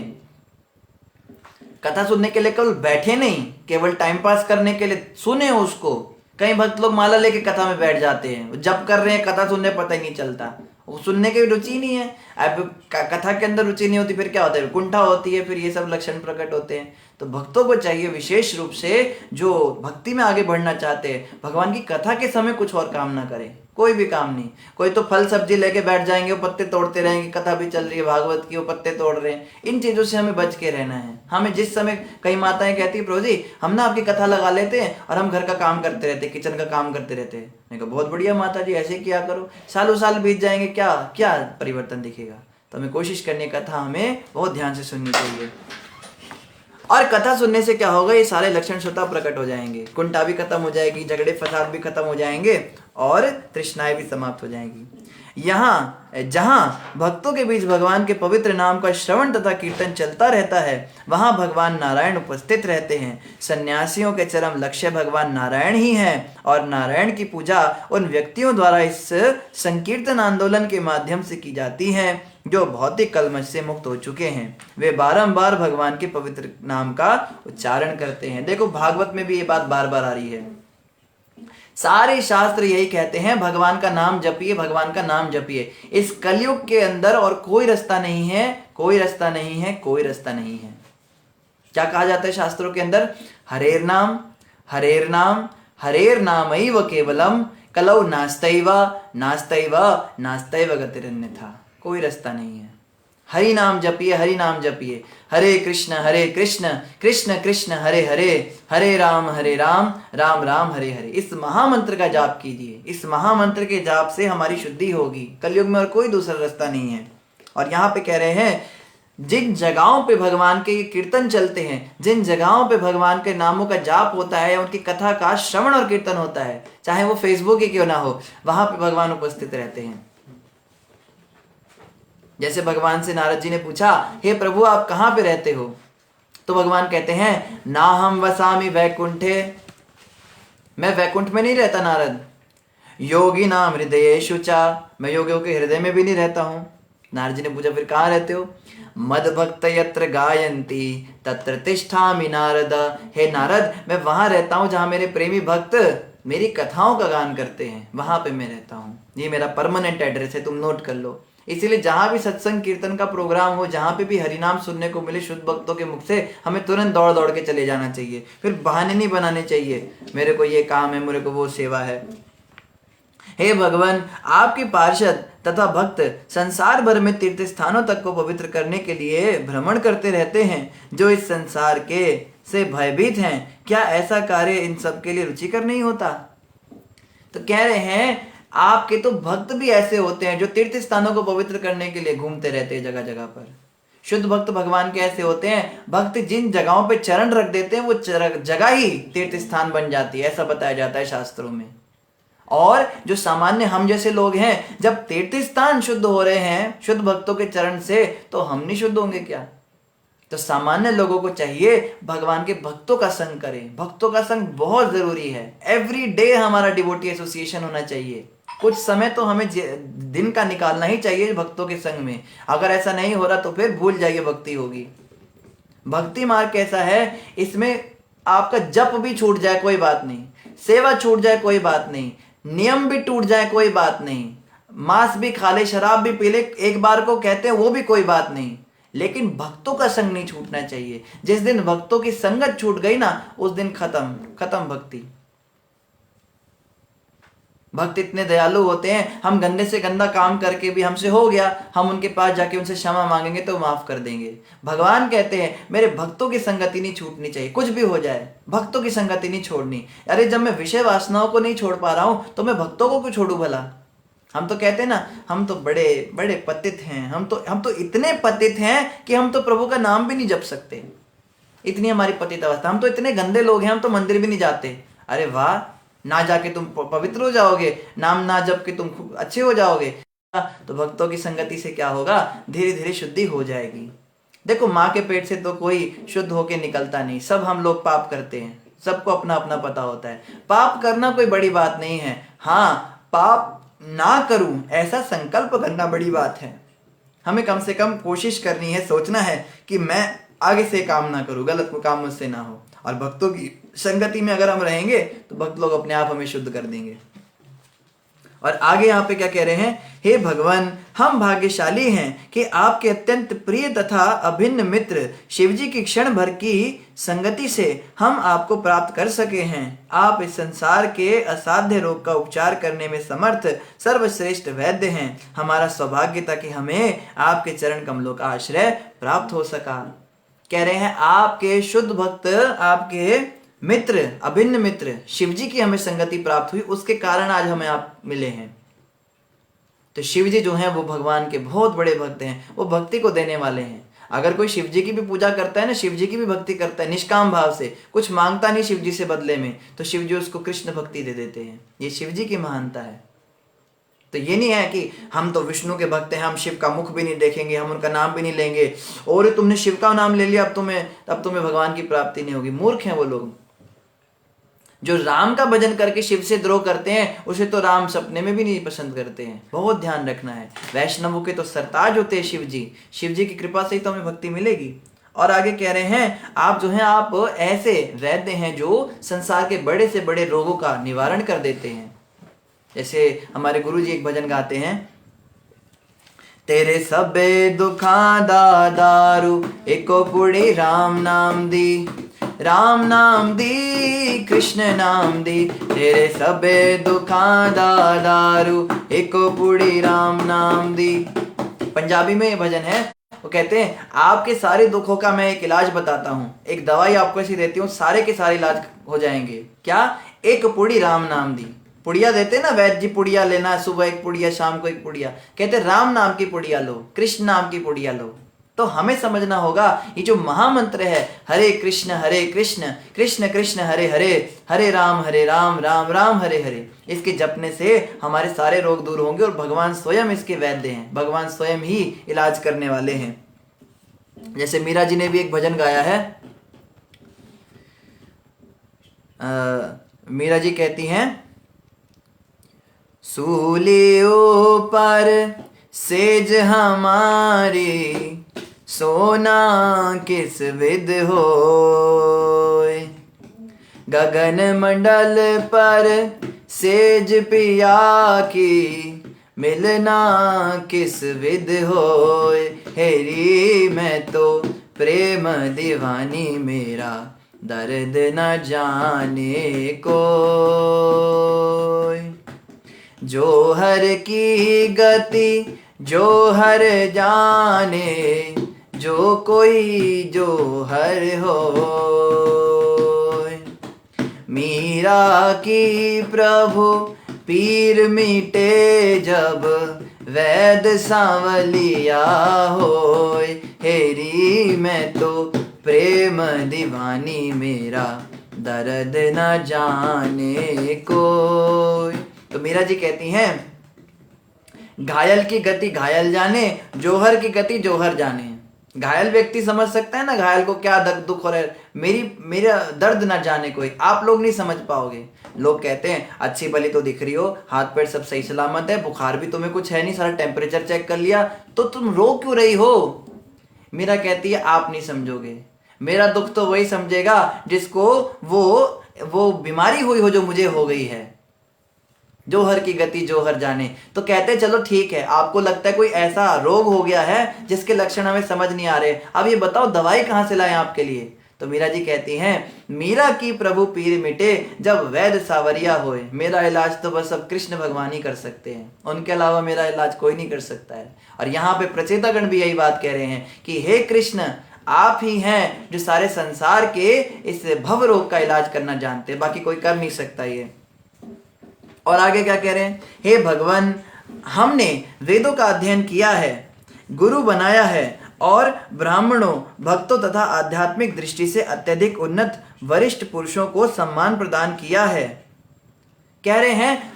कथा सुनने के लिए केवल बैठे नहीं, केवल टाइम पास करने के लिए सुने उसको। कई भक्त लोग माला लेके कथा में बैठ जाते हैं, जब कर रहे हैं कथा सुनने पता ही नहीं चलता, वो सुनने की रुचि नहीं है। अब कथा के अंदर रुचि नहीं होती फिर क्या होता है, कुंठा होती है, फिर ये सब लक्षण प्रकट होते हैं। तो भक्तों को चाहिए विशेष रूप से, जो भक्ति में आगे बढ़ना चाहते हैं, भगवान की कथा के समय कुछ और काम ना करें, कोई भी काम नहीं। कोई तो फल सब्जी लेके बैठ जाएंगे, वो पत्ते तोड़ते रहेंगे, कथा भी चल रही है भागवत की, वो पत्ते तोड़ रहे हैं। इन चीजों से हमें बच के रहना है। हमें जिस समय, कई माताएं कहती है प्रभु जी हम ना आपकी कथा लगा लेते हैं और हम घर का काम करते रहते, किचन का काम करते रहते हैं। मैं कहा बहुत बढ़िया माता जी, ऐसे किया करो, सालों साल बीत जाएंगे, क्या क्या परिवर्तन दिखेगा। तो हमें कोशिश करनी, कथा हमें बहुत ध्यान से सुननी चाहिए। और कथा सुनने से क्या होगा, ये सारे लक्षण स्वतः प्रकट हो जाएंगे। कुंठा भी खत्म हो जाएगी, झगड़े फसाद भी खत्म हो जाएंगे और तृष्णाएं भी समाप्त हो जाएंगी। यहाँ जहाँ भक्तों के बीच भगवान के पवित्र नाम का श्रवण तथा कीर्तन चलता रहता है, वहाँ भगवान नारायण उपस्थित रहते हैं। सन्यासियों के चरम लक्ष्य भगवान नारायण ही हैं और नारायण की पूजा उन व्यक्तियों द्वारा इस संकीर्तन आंदोलन के माध्यम से की जाती है जो भौतिक कलमश से मुक्त हो चुके हैं। वे बारंबार भगवान के पवित्र नाम का उच्चारण करते हैं। देखो भागवत में भी ये बात बार बार आ रही है। सारे शास्त्र यही कहते हैं, भगवान का नाम जपिए, भगवान का नाम जपिए। इस कलयुग के अंदर और कोई रास्ता नहीं है, कोई रास्ता नहीं है, कोई रास्ता नहीं है। क्या कहा जाता है शास्त्रों के अंदर, हरेर नाम हरेर नाम हरेर नामैव केवलम कलौ नास्तैव नास्तैव नास्तैव गतिरन्यथा। कोई रास्ता नहीं है। हरि नाम जपिए, हरि नाम जपिए। हरे कृष्ण कृष्ण कृष्ण हरे हरे, हरे राम राम राम हरे हरे। इस महामंत्र का जाप कीजिए। इस महामंत्र के जाप से हमारी शुद्धि होगी। कलयुग में और कोई दूसरा रास्ता नहीं है। और यहाँ पे कह रहे हैं, जिन जगहों पे भगवान के कीर्तन चलते हैं, जिन जगहों पे भगवान के नामों का जाप होता है, उनकी कथा का श्रवण और कीर्तन होता है, चाहे वो फेसबुक ही क्यों ना हो, वहां पे भगवान उपस्थित रहते हैं। जैसे भगवान से नारद जी ने पूछा, हे प्रभु आप कहाँ पे रहते हो? तो भगवान कहते हैं, ना हम वसामि वैकुंठे, मैं वैकुंठ में नहीं रहता नारद। योगी नाम हृदयेषु चा, मैं योगियों के हृदय में भी नहीं रहता हूं। नारद जी ने पूछा, फिर कहाँ रहते हो? मद भक्त यत्र गायंती तत्र तिष्ठामि नारद, हे नारद मैं वहां रहता हूं जहां मेरे प्रेमी भक्त मेरी कथाओं का गान करते हैं, वहां पे मैं रहता हूं। ये मेरा परमानेंट एड्रेस है, तुम नोट कर लो। इसीलिए जहां भी सत्संग कीर्तन का प्रोग्राम हो, जहां पे भी हरिनाम सुनने को मिले शुद्ध भक्तों के मुख से, हमें तुरंत दौड़ दौड़ के चले जाना चाहिए। फिर बहाने नहीं बनाने चाहिए, मेरे को ये काम है, मेरे को वो सेवा है। हे भगवान, आपके पार्षद तथा भक्त संसार भर में तीर्थ स्थानों तक को पवित्र करने के लिए भ्रमण करते रहते हैं। जो इस संसार के से भयभीत हैं, क्या ऐसा कार्य इन सब के लिए रुचिकर नहीं होता? तो कह रहे हैं, आपके तो भक्त भी ऐसे होते हैं जो तीर्थ स्थानों को पवित्र करने के लिए घूमते रहते हैं जगह जगह पर। शुद्ध भक्त भगवान के ऐसे होते हैं, भक्त जिन जगहों पे चरण रख देते हैं वो जगह ही तीर्थ स्थान बन जाती है, ऐसा बताया जाता है शास्त्रों में। और जो सामान्य हम जैसे लोग हैं, जब तीर्थ स्थान शुद्ध हो रहे हैं शुद्ध भक्तों के चरण से, तो हम नहीं शुद्ध होंगे क्या? तो सामान्य लोगों को चाहिए भगवान के भक्तों का संग करें। भक्तों का संग बहुत जरूरी है। एवरी डे हमारा डिवोटी एसोसिएशन होना चाहिए। कुछ समय तो हमें दिन का निकालना ही चाहिए भक्तों के संग में। अगर ऐसा नहीं हो रहा तो फिर भूल जाइए भक्ति होगी। भक्ति मार्ग कैसा है, इसमें आपका जप भी छूट जाए कोई बात नहीं, सेवा छूट जाए कोई बात नहीं, नियम भी टूट जाए कोई बात नहीं, मांस भी खा ले, शराब भी पी ले, एक बार को कहते हैं वो भी कोई बात नहीं, लेकिन भक्तों का संग नहीं छूटना चाहिए। जिस दिन भक्तों की संगत छूट गई ना, उस दिन खत्म भक्ति। भक्त इतने दयालु होते हैं, हम गंदे से गंदा काम करके भी हमसे हो गया, हम उनके पास जाके उनसे क्षमा मांगेंगे तो माफ कर देंगे। भगवान कहते हैं, मेरे भक्तों की संगति नहीं छूटनी चाहिए, कुछ भी हो जाए भक्तों की संगति नहीं छोड़नी। अरे जब मैं विषय वासनाओं को नहीं छोड़ पा रहा हूं तो मैं भक्तों को क्यों छोड़ू भला? हम तो कहते हैं ना, हम तो बड़े बड़े पतित हैं, हम तो इतने पतित हैं कि हम तो प्रभु का नाम भी नहीं जप सकते, इतनी हमारी पतित अवस्था। हम तो इतने गंदे लोग हैं, हम तो मंदिर भी नहीं जाते। अरे वाह, ना जाके तुम पवित्र हो जाओगे, नाम ना जप के तुम अच्छे हो जाओगे। तो भक्तों की संगति से क्या होगा, धीरे धीरे शुद्धि हो जाएगी। देखो, माँ के पेट से तो कोई शुद्ध होके निकलता नहीं, सब हम लोग पाप करते हैं, सबको अपना अपना पता होता है। पाप करना कोई बड़ी बात नहीं है, हाँ पाप ना करूं ऐसा संकल्प करना बड़ी बात है। हमें कम से कम कोशिश करनी है, सोचना है कि मैं आगे से काम ना करूं, गलत काम मुझसे ना हो। और भक्तों की संगति में अगर हम रहेंगे तो भक्त लोग अपने आप हमें शुद्ध कर देंगे। और आगे यहाँ पे क्या कह रहे हैं, हे भगवान, हम भाग्यशाली हैं कि आपके अत्यंत प्रिय तथा अभिन्न मित्र शिवजी की क्षण भर की संगति से हम आपको प्राप्त कर सके हैं। आप इस संसार के असाध्य रोग का उपचार करने में समर्थ सर्वश्रेष्ठ वैद्य हैं। हमारा सौभाग्य था कि हमें आपके चरण कमलों का आश्रय प्राप्त हो सका। कह रहे हैं, आपके शुद्ध भक्त, आपके मित्र, अभिन्न मित्र शिवजी की हमें संगति प्राप्त हुई, उसके कारण आज हमें आप मिले हैं। तो शिवजी जो हैं वो भगवान के बहुत बड़े भक्त हैं, वो भक्ति को देने वाले हैं। अगर कोई शिवजी की भी पूजा करता है ना, शिवजी की भी भक्ति करता है निष्काम भाव से, कुछ मांगता नहीं शिवजी से बदले में, तो शिवजी उसको कृष्ण भक्ति दे देते हैं। ये शिवजी की महानता है। तो ये नहीं है कि हम तो विष्णु के भक्त हैं, हम शिव का मुख भी नहीं देखेंगे, हम उनका नाम भी नहीं लेंगे, और तुमने शिव का नाम ले लिया अब तुम्हें भगवान की प्राप्ति नहीं होगी। मूर्ख हैं वो लोग। जो राम का भजन करके शिव से द्रोह करते हैं, उसे तो राम सपने में भी नहीं पसंद करते हैं। बहुत ध्यान रखना है। वैष्णवों के तो सरताज होते हैं शिव जी की कृपा से ही तो हमें भक्ति मिलेगी। और आगे कह रहे हैं, आप जो हैं आप ऐसे वैद्य हैं जो संसार के बड़े से बड़े रोगों का निवारण कर देते हैं। जैसे हमारे गुरु जी एक भजन गाते हैं, तेरे सबे दुखा दा दारू एको पुड़ी राम नाम दी, राम नाम दी कृष्ण नाम दी, तेरे सबे दुखा दा दारू एको पुड़ी राम नाम दी। पंजाबी में ये भजन है, वो कहते हैं आपके सारे दुखों का मैं एक इलाज बताता हूँ, एक दवाई आपको ऐसी देती हूँ, सारे के सारे इलाज हो जाएंगे। क्या? एक पुड़ी राम नाम दी। पुड़िया देते ना वैद्य जी, पुड़िया लेना, सुबह एक पुड़िया, शाम को एक पुड़िया। कहते राम नाम की पुड़िया लो, कृष्ण नाम की पुड़िया लो। तो हमें समझना होगा ये जो महामंत्र है, हरे कृष्ण कृष्ण कृष्ण हरे हरे, हरे राम राम राम हरे हरे, इसके जपने से हमारे सारे रोग दूर होंगे और भगवान स्वयं इसके वैद्य हैं, भगवान स्वयं ही इलाज करने वाले हैं। जैसे मीरा जी ने भी एक भजन गाया है। मीरा जी कहती हैं, सूली ऊपर सेज हमारी, सोना किस विध होय, गगन मंडल पर सेज पिया की, मिलना किस विध होय, हेरी मैं तो प्रेम दीवानी, मेरा दर्द न जाने कोय, जो हर की गति जो हर जाने, जो कोई जो हर हो, मीरा की प्रभु पीर मिटे जब, वैद सांवलिया होय, हेरी मैं तो प्रेम दीवानी, मेरा दर्द न जाने कोई। तो मीरा जी कहती हैं, घायल की गति घायल जाने, जोहर की गति जोहर जाने। घायल व्यक्ति समझ सकता है ना घायल को क्या दुख हो रहा है, मेरा दर्द ना जाने कोई, आप लोग नहीं समझ पाओगे। लोग कहते हैं अच्छी भली तो दिख रही हो, हाथ पैर सब सही सलामत है, बुखार भी तुम्हें कुछ है नहीं, सारा टेम्परेचर चेक कर लिया, तो तुम रो क्यों रही हो? मीरा कहती है आप नहीं समझोगे, मेरा दुख तो वही समझेगा जिसको वो बीमारी हुई हो जो मुझे हो गई है, जोहर की गति जोहर जाने। तो कहते चलो ठीक है, आपको लगता है कोई ऐसा रोग हो गया है जिसके लक्षण हमें समझ नहीं आ रहे, अब ये बताओ दवाई कहां से लाएं आपके लिए? तो मीरा जी कहती हैं, मीरा की प्रभु पीर मिटे जब वैद्य सावरिया होए, मेरा इलाज तो बस अब कृष्ण भगवान ही कर सकते हैं, उनके अलावा मेरा इलाज कोई नहीं कर सकता है। और यहाँ पे प्रचेतागण भी यही बात कह रहे हैं कि हे कृष्ण, आप ही हैं जो सारे संसार के इस भव रोग का इलाज करना जानते हैं, बाकी कोई कर नहीं सकता ये। और आगे क्या कह रहे हैं, हे भगवान, हमने वेदों का अध्ययन किया है, गुरु बनाया है और ब्राह्मणों, भक्तों तथा आध्यात्मिक दृष्टि से अत्यधिक उन्नत वरिष्ठ पुरुषों को सम्मान प्रदान किया है। कह रहे हैं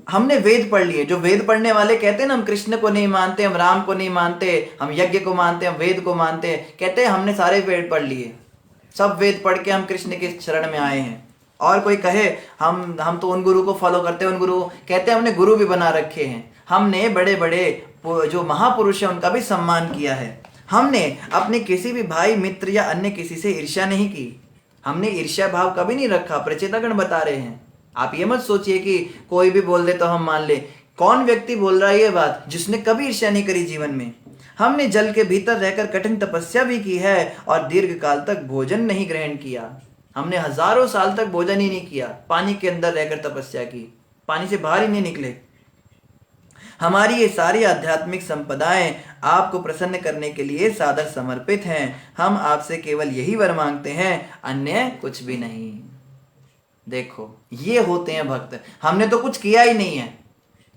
हमने वेद पढ़ लिए। जो वेद पढ़ने वाले कहते हैं ना हम कृष्ण को नहीं मानते, हम राम को नहीं मानते, हम यज्ञ को मानते, हम वेद को मानते, कहते हैं हमने सारे वेद पढ़ लिए, सब वेद पढ़ के हम कृष्ण के शरण में आए हैं। और कोई कहे हम तो उन गुरु को फॉलो करते हैं, उन गुरु, कहते हैं हमने गुरु भी बना रखे हैं, हमने बड़े बड़े जो महापुरुष हैं उनका भी सम्मान किया है, हमने अपने किसी भी भाई मित्र या अन्य किसी से ईर्ष्या नहीं की, हमने ईर्ष्या भाव कभी नहीं रखा। प्रचेतागण बता रहे हैं, आप ये मत सोचिए कि कोई भी बोल दे तो हम मान ले। कौन व्यक्ति बोल रहा है ये बात? जिसने कभी ईर्ष्या नहीं करी जीवन में। हमने जल के भीतर रहकर कठिन तपस्या भी की है और दीर्घ काल तक भोजन नहीं ग्रहण किया, हमने हजारों साल तक भोजन ही नहीं किया, पानी के अंदर रहकर तपस्या की, पानी से बाहर ही नहीं निकले। हमारी ये सारी आध्यात्मिक संपदाएं आपको प्रसन्न करने के लिए सादर समर्पित हैं, हम आपसे केवल यही वर मांगते हैं, अन्य कुछ भी नहीं। देखो ये होते हैं भक्त। हमने तो कुछ किया ही नहीं है,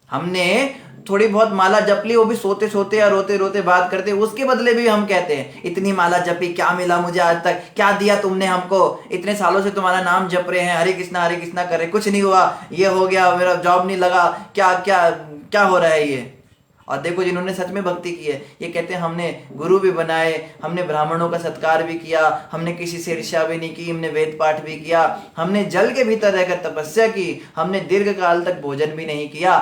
हमने थोड़ी बहुत माला जप ली, वो भी सोते सोते या रोते रोते बात करते, उसके बदले भी हम कहते हैं इतनी माला जपी, क्या मिला मुझे आज तक, क्या दिया तुमने हमको, इतने सालों से तुम्हारा नाम जप रहे हैं, हरे कृष्णा कर रहे, कुछ नहीं हुआ, ये हो गया, मेरा जॉब नहीं लगा, क्या क्या क्या हो रहा है ये। और देखो जिन्होंने सच में भक्ति की है, ये कहते हैं हमने गुरु भी बनाए, हमने ब्राह्मणों का सत्कार भी किया, हमने किसी से ईर्ष्या भी नहीं की, हमने वेद पाठ भी किया, हमने जल के भीतर रहकर तपस्या की, हमने दीर्घ काल तक भोजन भी नहीं किया,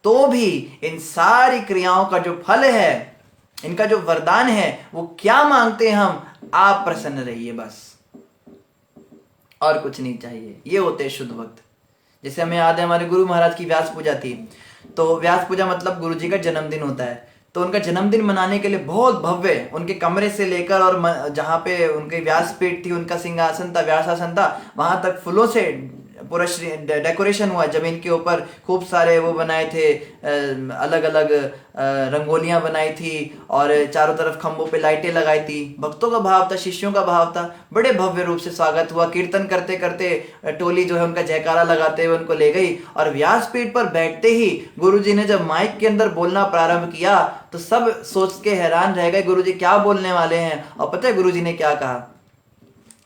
तो भी इन सारी क्रियाओं का जो फल है, इनका जो वरदान है, वो क्या मांगते हैं हम? आप प्रसन्न रहिए बस, और कुछ नहीं चाहिए। ये होते हैं शुद्ध भक्त। जैसे हमें याद है हमारे गुरु महाराज की व्यास पूजा थी, तो व्यास पूजा मतलब गुरु जी का जन्मदिन होता है, तो उनका जन्मदिन मनाने के लिए बहुत भव्य उनके कमरे से लेकर और जहाँ पे उनकी व्यासपीठ थी, उनका सिंहासन था, व्यासासन था, वहां तक फूलों से पूरा डेकोरेशन हुआ, जमीन के ऊपर खूब सारे वो बनाए थे, अलग अलग रंगोलियां बनाई थी और चारों तरफ खंभों पे लाइटें लगाई थी। भक्तों का भाव था, शिष्यों का भाव था, बड़े भव्य रूप से स्वागत हुआ। कीर्तन करते करते टोली जो है उनका जयकारा लगाते हुए उनको ले गई और व्यासपीठ पर बैठते ही गुरुजी ने जब माइक के अंदर बोलना प्रारंभ किया तो सब सोच के हैरान रह गए, गुरुजी क्या बोलने वाले हैं। और पता है गुरुजी ने क्या कहा?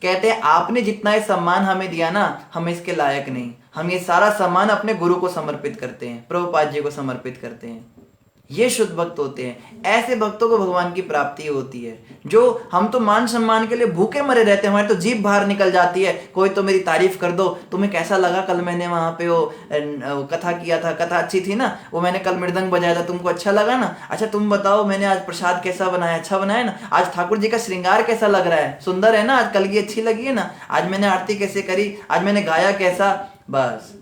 कहते हैं आपने जितना ये सम्मान हमें दिया ना, हम इसके लायक नहीं, हम ये सारा सम्मान अपने गुरु को समर्पित करते हैं, प्रभुपाद जी को समर्पित करते हैं। ये शुद्ध भक्त होते हैं, ऐसे भक्तों को भगवान की प्राप्ति होती है। जो हम तो मान सम्मान के लिए भूखे मरे रहते हैं, हमारी तो जीभ बाहर निकल जाती है, कोई तो मेरी तारीफ कर दो, तुम्हें कैसा लगा कल मैंने वहां पे वो कथा किया था, कथा अच्छी थी ना, वो मैंने कल मृदंग बजाया था, तुमको अच्छा लगा ना, अच्छा तुम बताओ मैंने आज प्रसाद कैसा बनाया, अच्छा बनाया ना, आज ठाकुर जी का श्रृंगार कैसा लग रहा है, सुंदर है ना, आज कल की अच्छी लगी है ना, आज मैंने आरती कैसे करी, आज मैंने गाया कैसा। बस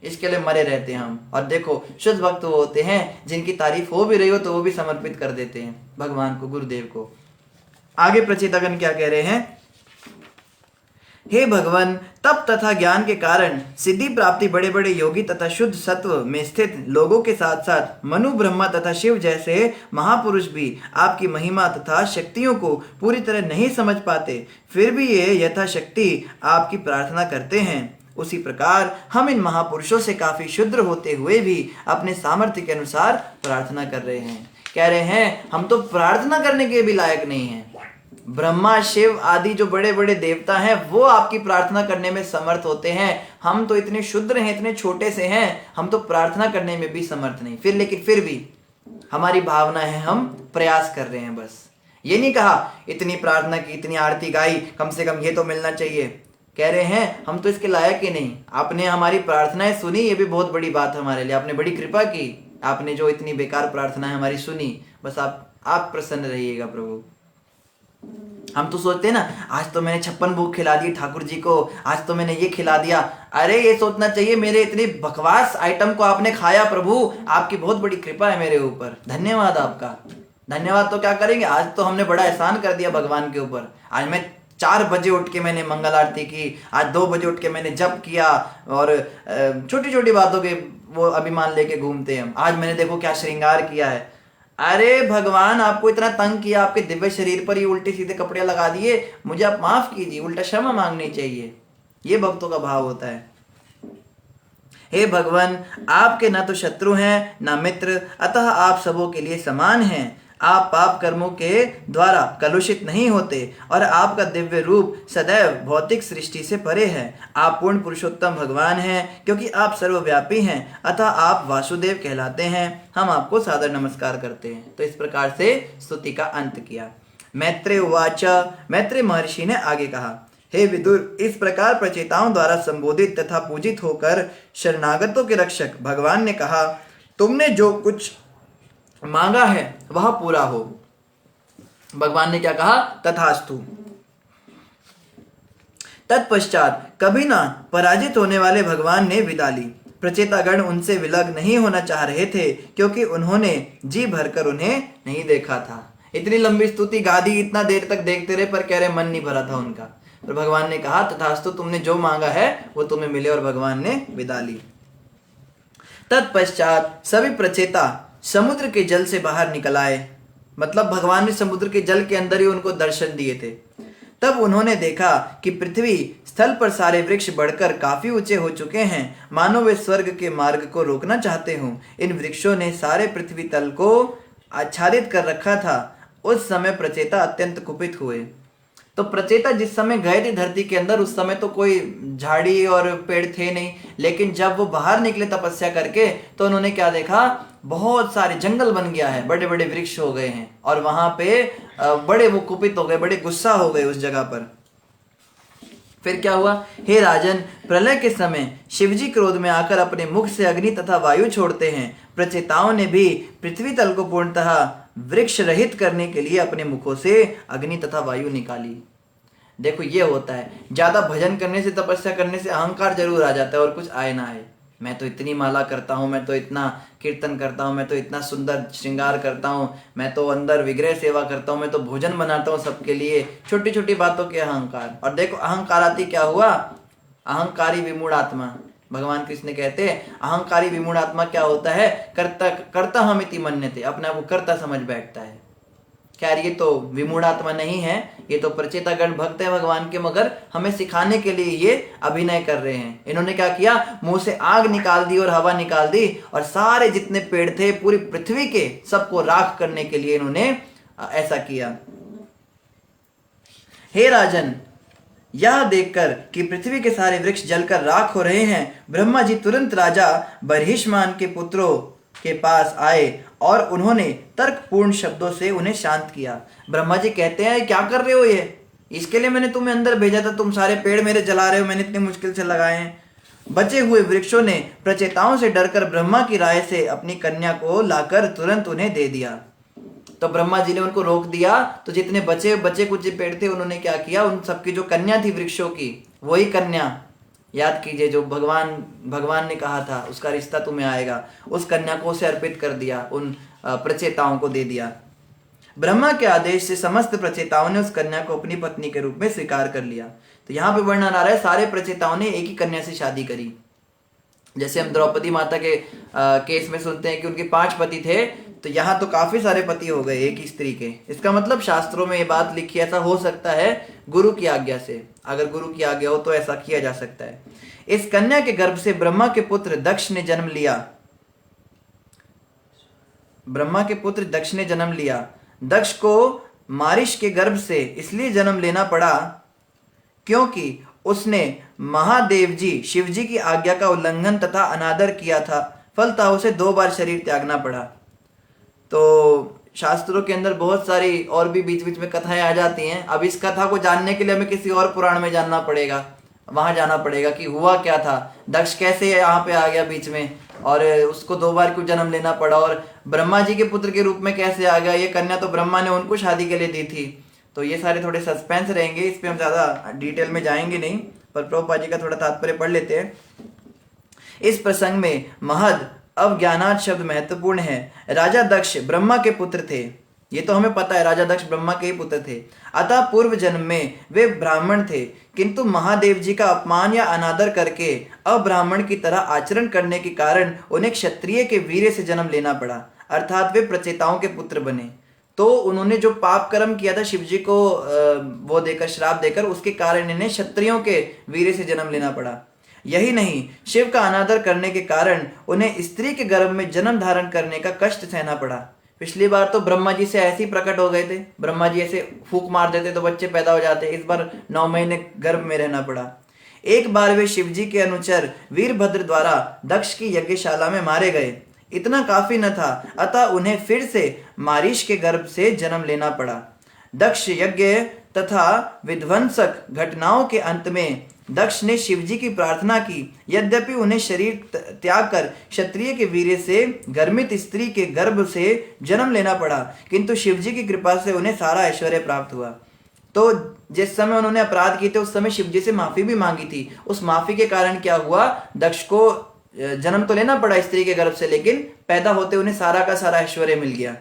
इसके लिए मरे रहते हैं हम। और देखो शुद्ध भक्त वो होते हैं जिनकी तारीफ हो भी रही हो तो वो भी समर्पित कर देते हैं भगवान को, गुरुदेव को। आगे प्रचेतागण क्या कह रहे हैं? हे भगवान, तप तथा ज्ञान के कारण सिद्धि प्राप्ति बड़े बड़े योगी तथा शुद्ध सत्व में स्थित लोगों के साथ साथ मनु, ब्रह्मा तथा शिव जैसे महापुरुष भी आपकी महिमा तथा शक्तियों को पूरी तरह नहीं समझ पाते, फिर भी ये यथाशक्ति आपकी प्रार्थना करते हैं। उसी प्रकार हम इन महापुरुषों से काफी शुद्र होते हुए भी अपने सामर्थ्य के अनुसार प्रार्थना कर रहे हैं। कह रहे हैं हम तो प्रार्थना करने के भी लायक नहीं हैं। ब्रह्मा, शिव आदि जो बड़े बड़े देवता हैं वो आपकी प्रार्थना करने में समर्थ होते हैं, हम तो इतने शुद्र हैं, इतने छोटे से हैं, हम तो प्रार्थना करने में भी समर्थ नहीं। लेकिन फिर भी हमारी भावना है, हम प्रयास कर रहे हैं। बस ये नहीं कहा इतनी प्रार्थना की, इतनी आरती गाई, कम से कम ये तो मिलना चाहिए। कह रहे हैं हम तो इसके लायक ही नहीं, आपने हमारी प्रार्थनाएं सुनी, ये भी बहुत बड़ी बात है हमारे लिए, आपने बड़ी कृपा की, आपने जो इतनी बेकार प्रार्थनाएं हमारी सुनी, बस आप प्रसन्न रहिएगा प्रभु। हम तो सोचते हैं ना, आज तो मैंने 56 भोग खिला दी ठाकुर जी को, आज तो मैंने ये खिला दिया। अरे ये सोचना चाहिए मेरे इतनी बकवास आइटम को आपने खाया प्रभु, आपकी बहुत बड़ी कृपा है मेरे ऊपर, धन्यवाद आपका। धन्यवाद तो क्या करेंगे, आज तो हमने बड़ा एहसान कर दिया भगवान के ऊपर। आज मैं 4 बजे उठ के मैंने मंगल आरती की, आज 2 बजे उठ के मैंने जप किया, और छोटी छोटी बातों के वो अभिमान लेके घूमते हैं हम। आज मैंने देखो क्या श्रृंगार किया है। अरे भगवान आपको इतना तंग किया, आपके दिव्य शरीर पर ही उल्टे सीधे कपड़े लगा दिए, मुझे आप माफ कीजिए, उल्टा क्षमा मांगनी चाहिए। ये भक्तों का भाव होता है। हे भगवान, आपके ना तो शत्रु हैं ना मित्र, अतः आप सबों के लिए समान हैं। आप पाप कर्मों के द्वारा कलुषित नहीं होते और आपका दिव्य रूप सदैव भौतिक सृष्टि से परे है। आप पूर्ण पुरुषोत्तम भगवान हैं क्योंकि आप सर्वव्यापी हैं, अतः आप वासुदेव कहलाते हैं। हम आपको सादर नमस्कार करते हैं। तो इस प्रकार से स्तुति का अंत किया। मैत्रेय उवाच, मैत्रेय महर्षि ने आगे कहा, हे विदुर, इस प्रकार प्रचेताओं द्वारा संबोधित तथा पूजित होकर शरणागतों के रक्षक भगवान ने कहा, तुमने जो कुछ मांगा है वह पूरा हो। भगवान ने क्या कहा? तथास्तु। तत्पश्चात कभी ना पराजित होने वाले भगवान ने विदा ली। प्रचेतागण उनसे विलग नहीं होना चाह रहे थे क्योंकि उन्होंने जी भरकर उन्हें नहीं देखा था। इतनी लंबी स्तुति गा दी, इतना देर तक देखते रहे, पर कह रहे मन नहीं भरा था उनका। पर भगवान ने कहा तथास्तु, तुमने जो मांगा है वो तुम्हें मिले, और भगवान ने विदा ली। तत्पश्चात सभी प्रचेता समुद्र के जल से बाहर निकल आए। मतलब भगवान ने समुद्र के जल के अंदर ही उनको दर्शन दिए थे। तब उन्होंने देखा कि पृथ्वी स्थल पर सारे वृक्ष बढ़कर काफी ऊंचे हो चुके हैं, मानो वे स्वर्ग के मार्ग को रोकना चाहते हों। इन वृक्षों ने सारे पृथ्वी तल को आच्छादित कर रखा था। उस समय प्रचेता अत्यंत कुपित हुए। तो प्रचेता जिस समय गए थे धरती के अंदर, उस समय तो कोई झाड़ी और पेड़ थे नहीं, लेकिन जब वो बाहर निकले तपस्या करके तो उन्होंने क्या देखा, बहुत सारे जंगल बन गया है, बड़े बड़े वृक्ष हो गए हैं, और वहां पे बड़े वो कुपित हो गए, बड़े गुस्सा हो गए उस जगह पर। फिर क्या हुआ? हे राजन, प्रलय के समय शिवजी क्रोध में आकर अपने मुख से अग्नि तथा वायु छोड़ते हैं। प्रचेताओं ने भी पृथ्वी तल को पूर्णतः वृक्ष रहित करने के लिए अपने मुखों से अग्नि तथा वायु निकाली। देखो ये होता है, ज्यादा भजन करने से, तपस्या करने से अहंकार जरूर आ जाता है, और कुछ आए ना आए। मैं तो इतनी माला करता हूँ, मैं तो इतना कीर्तन करता हूँ, मैं तो इतना सुंदर श्रृंगार करता हूँ, मैं तो अंदर विग्रह सेवा करता हूँ, मैं तो भोजन बनाता हूँ सबके लिए। छोटी छोटी बातों के अहंकार। और देखो अहंकार आती क्या हुआ, अहंकारी विमूढ़ आत्मा। भगवान कृष्ण कहते हैं अहंकारी विमूढ़ आत्मा क्या होता है, कर्ता कर्ता हम इति मन्यते, अपने आप को कर्ता समझ बैठता है। खैर ये तो विमूढ़ आत्मा नहीं है, ये तो प्रचेतागण भक्त है भगवान के, मगर हमें सिखाने के लिए ये अभिनय कर रहे हैं। इन्होंने क्या किया, मुंह से आग निकाल दी और हवा निकाल दी और सारे जितने पेड़ थे पूरी पृथ्वी के सबको राख करने के लिए इन्होंने ऐसा किया। हे राजन, यह देखकर कि पृथ्वी के सारे वृक्ष जलकर राख हो रहे हैं, ब्रह्मा जी तुरंत राजा बर्हिष्मान के पुत्रों के पास आए और उन्होंने तर्कपूर्ण शब्दों से उन्हें शांत किया। ब्रह्मा जी कहते हैं क्या कर रहे हो, ये इसके लिए मैंने तुम्हें अंदर भेजा था, तुम सारे पेड़ मेरे जला रहे हो, मैंने इतनी मुश्किल से लगाए हैं। बचे हुए वृक्षों ने प्रचेताओं से डरकर ब्रह्मा की राय से अपनी कन्या को लाकर तुरंत उन्हें दे दिया। तो ब्रह्मा जी ने उनको रोक दिया, तो जितने बचे कुछ पेड़ थे उन्होंने क्या किया, उन सबकी जो कन्या थी वृक्षों की, वही कन्या याद कीजिए जो भगवान ने कहा था उसका रिश्ता तुम्हें आएगा, उस कन्या को उसे अर्पित कर दिया, उन प्रचेताओं को दे दिया। ब्रह्मा के आदेश से समस्त प्रचेताओं ने उस कन्या को अपनी पत्नी के रूप में स्वीकार कर लिया। तो यहाँ पे वर्णन आ रहा है सारे प्रचेताओं ने एक ही कन्या से शादी करी। जैसे हम द्रौपदी माता के केस में सुनते हैं कि उनके 5 पति थे, तो यहाँ तो काफी सारे पति हो गए एक ही स्त्री के। इसका मतलब शास्त्रों में ये बात लिखी, ऐसा हो सकता है गुरु की आज्ञा से, अगर गुरु की आज्ञा हो तो ऐसा किया जा सकता है। इस कन्या के गर्भ से ब्रह्मा के पुत्र दक्ष ने जन्म लिया। ब्रह्मा के पुत्र दक्ष ने जन्म लिया। दक्ष को मारिश के गर्भ से इसलिए जन्म लेना पड़ा क्योंकि उसने महादेव जी शिव जी की आज्ञा का उल्लंघन तथा अनादर किया था, फलतः उसे 2 बार शरीर त्यागना पड़ा। तो शास्त्रों के अंदर बहुत सारी और भी बीच बीच में कथाएं आ जाती हैं। अब इस कथा को जानने के लिए हमें किसी और पुराण में जानना पड़ेगा, वहां जाना पड़ेगा कि हुआ क्या था, दक्ष कैसे यहाँ पे आ गया बीच में, और उसको 2 बार क्यों जन्म लेना पड़ा, और ब्रह्मा जी के पुत्र के रूप में कैसे आ गया। ये कन्या तो ब्रह्मा ने उनको शादी के लिए दी थी। तो ये सारे थोड़े सस्पेंस रहेंगे, इस पे हम ज्यादा डिटेल में जाएंगे नहीं, पर प्रभुपाद जी का थोड़ा तात्पर्य पढ़ लेते हैं। इस प्रसंग में महद अवज्ञानात शब्द महत्वपूर्ण है। राजा दक्ष ब्रह्मा के पुत्र थे, ये तो हमें पता है, राजा दक्ष ब्रह्मा के ही पुत्र थे। अतः पूर्व जन्म में वे ब्राह्मण थे, किंतु महादेव जी का अपमान या अनादर करके अब्राह्मण की तरह आचरण करने के कारण उन्हें क्षत्रिय के वीर्य से जन्म लेना पड़ा, अर्थात वे प्रचेताओं के पुत्र बने। तो उन्होंने जो पाप कर्म किया था शिव जी को वो देकर, श्राप देकर, उसके कारण इन्हें क्षत्रियों के वीर्य से जन्म लेना पड़ा। यही नहीं, शिव का अनादर करने के कारण उन्हें स्त्री के गर्भ में जन्म धारण करने का कष्ट सहना पड़ा। पिछली बार तो ब्रह्मा जी से ऐसे ही प्रकट हो गए थे, ब्रह्मा जी ऐसे फूंक मार देते तो बच्चे पैदा हो जाते, इस बार 9 महीने गर्भ में रहना पड़ा। एक बार वे शिव जी के अनुचर वीरभद्र द्वारा दक्ष की यज्ञशाला में मारे गए, इतना काफी न था, अतः उन्हें फिर से मारीश के गर्भ से जन्म लेना पड़ा। दक्ष यज्ञ तथा विध्वंसक घटनाओं के अंत में दक्ष ने शिव जी की प्रार्थना की, यद्यपि उन्हें शरीर त्याग कर क्षत्रिय के वीर्य से गर्मित स्त्री के गर्भ से जन्म लेना पड़ा, किंतु शिव जी की कृपा से उन्हें सारा ऐश्वर्य प्राप्त हुआ। तो जिस समय उन्होंने अपराध किए थे उस समय शिव जी से माफी भी मांगी थी, उस माफी के कारण क्या हुआ, दक्ष को जन्म तो लेना पड़ा स्त्री के गर्भ से, लेकिन पैदा होते उन्हें सारा का सारा ऐश्वर्य मिल गया।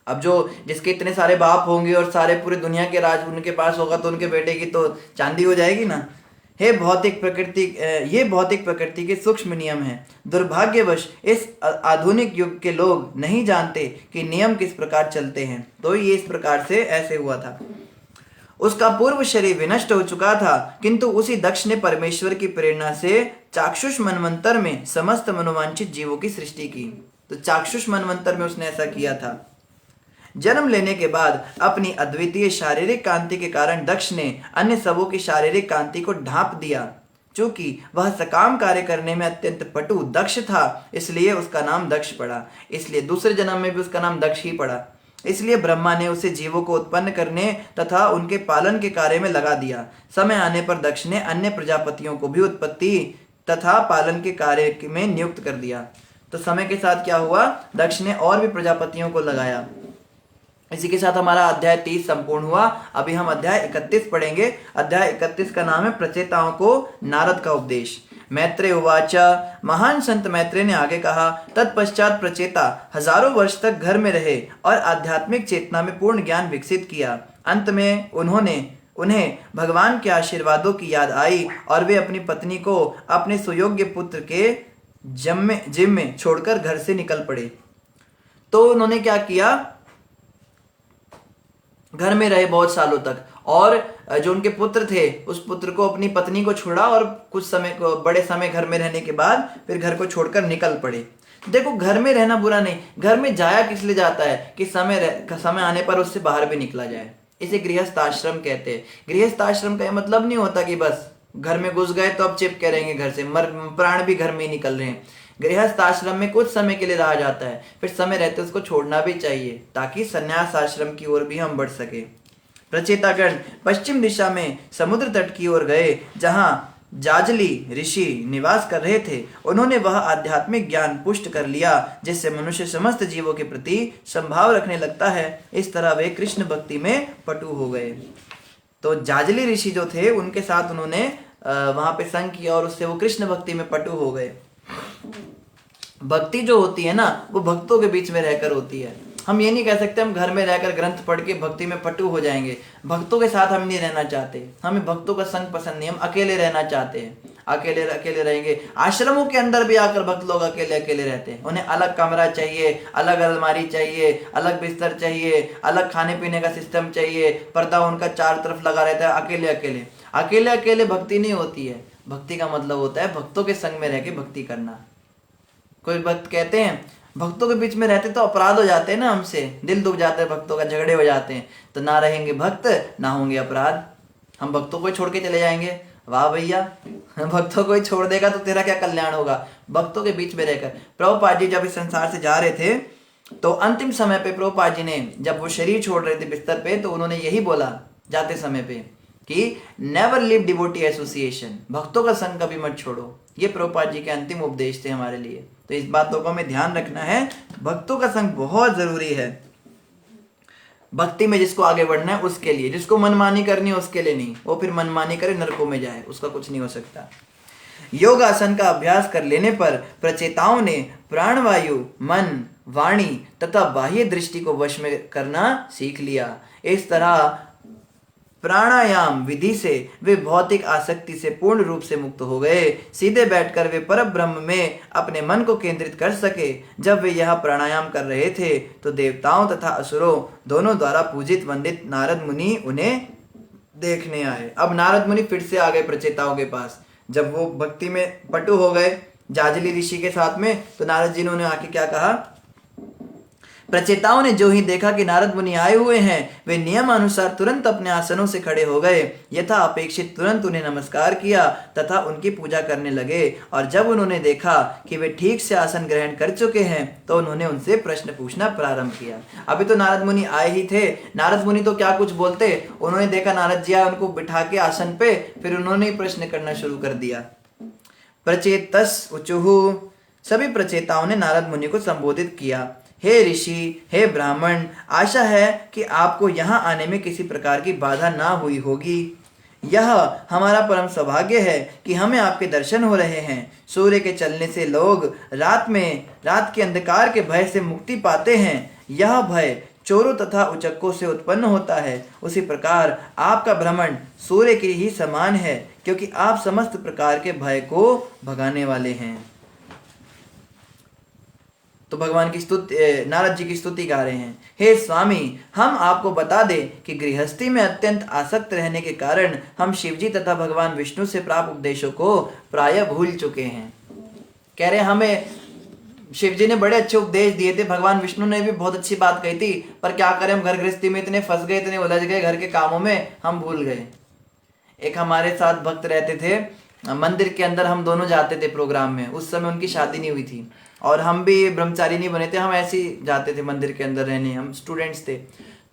अब जो जिसके इतने सारे बाप होंगे और सारे पूरी दुनिया के राज उनके पास होगा, तो उनके बेटे की तो चांदी हो जाएगी ना। ये भौतिक प्रकृति के सूक्ष्म नियम है। दुर्भाग्यवश इस आधुनिक युग के लोग नहीं जानते कि नियम किस प्रकार चलते हैं। तो ये इस प्रकार से ऐसे हुआ था। उसका पूर्व शरीर विनष्ट हो चुका था, किंतु उसी दक्ष ने परमेश्वर की प्रेरणा से चाक्षुष मनवंतर में समस्त मनोवांछित जीवों की सृष्टि की। तो चाक्षुष मनवंतर में उसने ऐसा किया था। जन्म लेने के बाद अपनी अद्वितीय शारीरिक कांति के कारण दक्ष ने अन्य सबों की शारीरिक कांति को ढांप दिया। चूंकि वह सकाम कार्य करने में अत्यंत पटु दक्ष था, इसलिए उसका नाम दक्ष पड़ा। इसलिए दूसरे जन्म में भी उसका नाम दक्ष ही पड़ा। इसलिए ब्रह्मा ने उसे जीवों को उत्पन्न करने तथा उनके पालन के कार्य में लगा दिया। समय आने पर दक्ष ने अन्य प्रजापतियों को भी उत्पत्ति तथा पालन के कार्य में नियुक्त कर दिया। तो समय के साथ क्या हुआ, दक्ष ने और भी प्रजापतियों को लगाया। इसी के साथ हमारा अध्याय 30 संपूर्ण हुआ। अभी हम अध्याय 31 पढ़ेंगे। अध्याय 31 का नाम है प्रचेताओं को नारद का उपदेश। मैत्रेय उवाच, महान संत मैत्रेय ने आगे कहा, तत्पश्चात प्रचेता हजारों वर्ष तक घर में रहे और आध्यात्मिक चेतना में पूर्ण ज्ञान विकसित किया। अंत में उन्होंने उन्हें भगवान के आशीर्वादों की याद आई और वे अपनी पत्नी को अपने सुयोग्य पुत्र के जिम में छोड़कर घर से निकल पड़े। तो उन्होंने क्या किया, घर में रहे बहुत सालों तक, और जो उनके पुत्र थे उस पुत्र को, अपनी पत्नी को छोड़ा, और कुछ समय को, बड़े समय घर में रहने के बाद फिर घर को छोड़कर निकल पड़े। देखो, घर में रहना बुरा नहीं, घर में जाया किस लिए जाता है कि समय आने पर उससे बाहर भी निकला जाए। इसे गृहस्थ आश्रम कहते हैं। गृहस्थ आश्रम का यह मतलब नहीं होता कि बस घर में घुस गए तो अब चिपके रहेंगे घर से, प्राण भी घर में ही निकल रहे हैं। गृहस्थ आश्रम में कुछ समय के लिए रहा जाता है, फिर समय रहते उसको छोड़ना भी चाहिए ताकि संन्यास आश्रम की ओर भी हम बढ़ सके। प्रचेतागण पश्चिम दिशा में समुद्र तट की ओर गए जहां जाजली ऋषि निवास कर रहे थे। उन्होंने वह आध्यात्मिक ज्ञान पुष्ट कर लिया जिससे मनुष्य समस्त जीवों के प्रति संभाव रखने लगता है। इस तरह वे कृष्ण भक्ति में पटु हो गए। तो जाजली ऋषि जो थे उनके साथ उन्होंने वहां पे संग किया और उससे वो कृष्ण भक्ति में पटु हो गए। भक्ति जो होती है ना, वो भक्तों के बीच में रहकर होती है। हम ये नहीं कह सकते हम घर में रहकर ग्रंथ पढ़ के भक्ति में पटु हो जाएंगे। भक्तों के साथ हम नहीं रहना चाहते, हमें भक्तों का संग पसंद नहीं, हम अकेले रहना चाहते हैं। अकेले अकेले रहेंगे। आश्रमों के अंदर भी आकर भक्त लोग अकेले अकेले रहते हैं। उन्हें अलग कमरा चाहिए, अलग अलमारी चाहिए, अलग बिस्तर चाहिए, अलग खाने पीने का सिस्टम चाहिए, पर्दा उनका चारों तरफ लगा रहता है। अकेले अकेले अकेले अकेले भक्ति नहीं होती है। भक्ति का मतलब होता है भक्तों के संग में रह के भक्ति करना। कोई भक्त कहते हैं भक्तों के बीच में रहते तो अपराध हो जाते हैं ना, हमसे दिल दुख जाते हैं, भक्तों का झगड़े हो जाते हैं। तो ना रहेंगे भक्त ना होंगे अपराध। हम भक्तों को छोड़ के चले जाएंगे, वाह भैया, भक्तों को ही छोड़ देगा तो तेरा क्या कल्याण होगा। भक्तों के बीच में रहकर प्रभुपाद जी जब इस संसार से जा रहे थे तो अंतिम समय पे प्रभुपाद जी ने, जब वो शरीर छोड़ रहे थे बिस्तर पे, तो उन्होंने यही बोला जाते समय पे कि नेवर लिव डिवोटी एसोसिएशन, भक्तों का संग कभी मत छोड़ो। ये प्रभुपाद जी के अंतिम उपदेश थे हमारे लिए। तो इस बातों को हमें ध्यान रखना है, भक्तों का संग बहुत जरूरी है। भक्ति में जिसको आगे बढ़ना है उसके लिए, जिसको मनमानी करनी है उसके लिए नहीं। वो फिर मनमानी करे नरकों में जाए, उसका कुछ नहीं हो सकता। योग आसन का अभ्यास कर लेने पर प्रचेताओं ने प्राणवायु, मन, वाणी तथा बाह्य दृष्टि को वश में करना सीख लिया। इस तरह प्राणायाम विधि से वे भौतिक आसक्ति से पूर्ण रूप से मुक्त हो गए। सीधे बैठकर वे परम ब्रह्म में अपने मन को केंद्रित कर सके। जब वे यह प्राणायाम कर रहे थे तो देवताओं तथा असुरों दोनों द्वारा पूजित वंदित नारद मुनि उन्हें देखने आए। अब नारद मुनि फिर से आ गए प्रचेताओं के पास। जब वो भक्ति में पटु हो गए जाजली ऋषि के साथ में, तो नारद जी ने उन्हें आके क्या कहा, प्रचेताओं ने जो ही देखा कि नारद मुनि आए हुए हैं, वे नियम अनुसार तुरंत अपने आसनों से खड़े हो गए। यथा अपेक्षित तुरंत उन्हें नमस्कार किया तथा उनकी पूजा करने लगे। और जब उन्होंने देखा कि वे ठीक से आसन ग्रहण कर चुके हैं तो उन्होंने उनसे प्रश्न पूछना प्रारंभ किया। अभी तो नारद मुनि आए ही थे, नारद मुनि तो क्या कुछ बोलते, उन्होंने देखा नारद जी आए, उनको बिठा के आसन पे, फिर उन्होंने प्रश्न करना शुरू कर दिया। प्रचेतस उचुहु, सभी प्रचेताओं ने नारद मुनि को संबोधित किया। हे ऋषि, हे ब्राह्मण, आशा है कि आपको यहाँ आने में किसी प्रकार की बाधा ना हुई होगी। यह हमारा परम सौभाग्य है कि हमें आपके दर्शन हो रहे हैं। सूर्य के चलने से लोग रात के अंधकार के भय से मुक्ति पाते हैं। यह भय चोरों तथा उचक्कों से उत्पन्न होता है। उसी प्रकार आपका भ्रमण सूर्य के ही समान है, क्योंकि आप समस्त प्रकार के भय को भगाने वाले हैं। तो भगवान की स्तुति, नारद जी की स्तुति गा रहे हैं। हे स्वामी, हम आपको बता दें कि गृहस्थी में अत्यंत आसक्त रहने के कारण हम शिवजी तथा भगवान विष्णु से प्राप्त उपदेशों को प्रायः भूल चुके हैं। कह रहे हमें शिवजी ने बड़े अच्छे उपदेश दिए थे, भगवान विष्णु ने भी बहुत अच्छी बात कही थी, पर क्या करें, हम घर गृहस्थी में इतने फंस गए, इतने उलझ गए घर के कामों में, हम भूल गए। एक हमारे साथ भक्त रहते थे, मंदिर के अंदर हम दोनों जाते थे प्रोग्राम में। उस समय उनकी शादी नहीं हुई थी और हम भी ब्रह्मचारी नहीं बने थे, हम ऐसे ही जाते थे मंदिर के अंदर रहने, हम स्टूडेंट्स थे।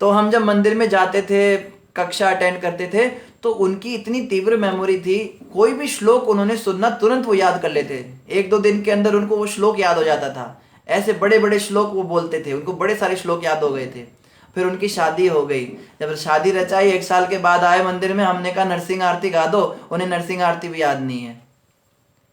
तो हम जब मंदिर में जाते थे, कक्षा अटेंड करते थे, तो उनकी इतनी तीव्र मेमोरी थी, कोई भी श्लोक उन्होंने सुनना तुरंत वो याद कर लेते। 1-2 दिन के अंदर उनको वो श्लोक याद हो जाता था। ऐसे बड़े बड़े श्लोक वो बोलते थे, उनको बड़े सारे श्लोक याद हो गए थे। फिर उनकी शादी हो गई। जब शादी रचाई, 1 साल के बाद आए मंदिर में, हमने कहा नरसिंह आरती गा दो, उन्हें नरसिंह आरती भी याद नहीं है।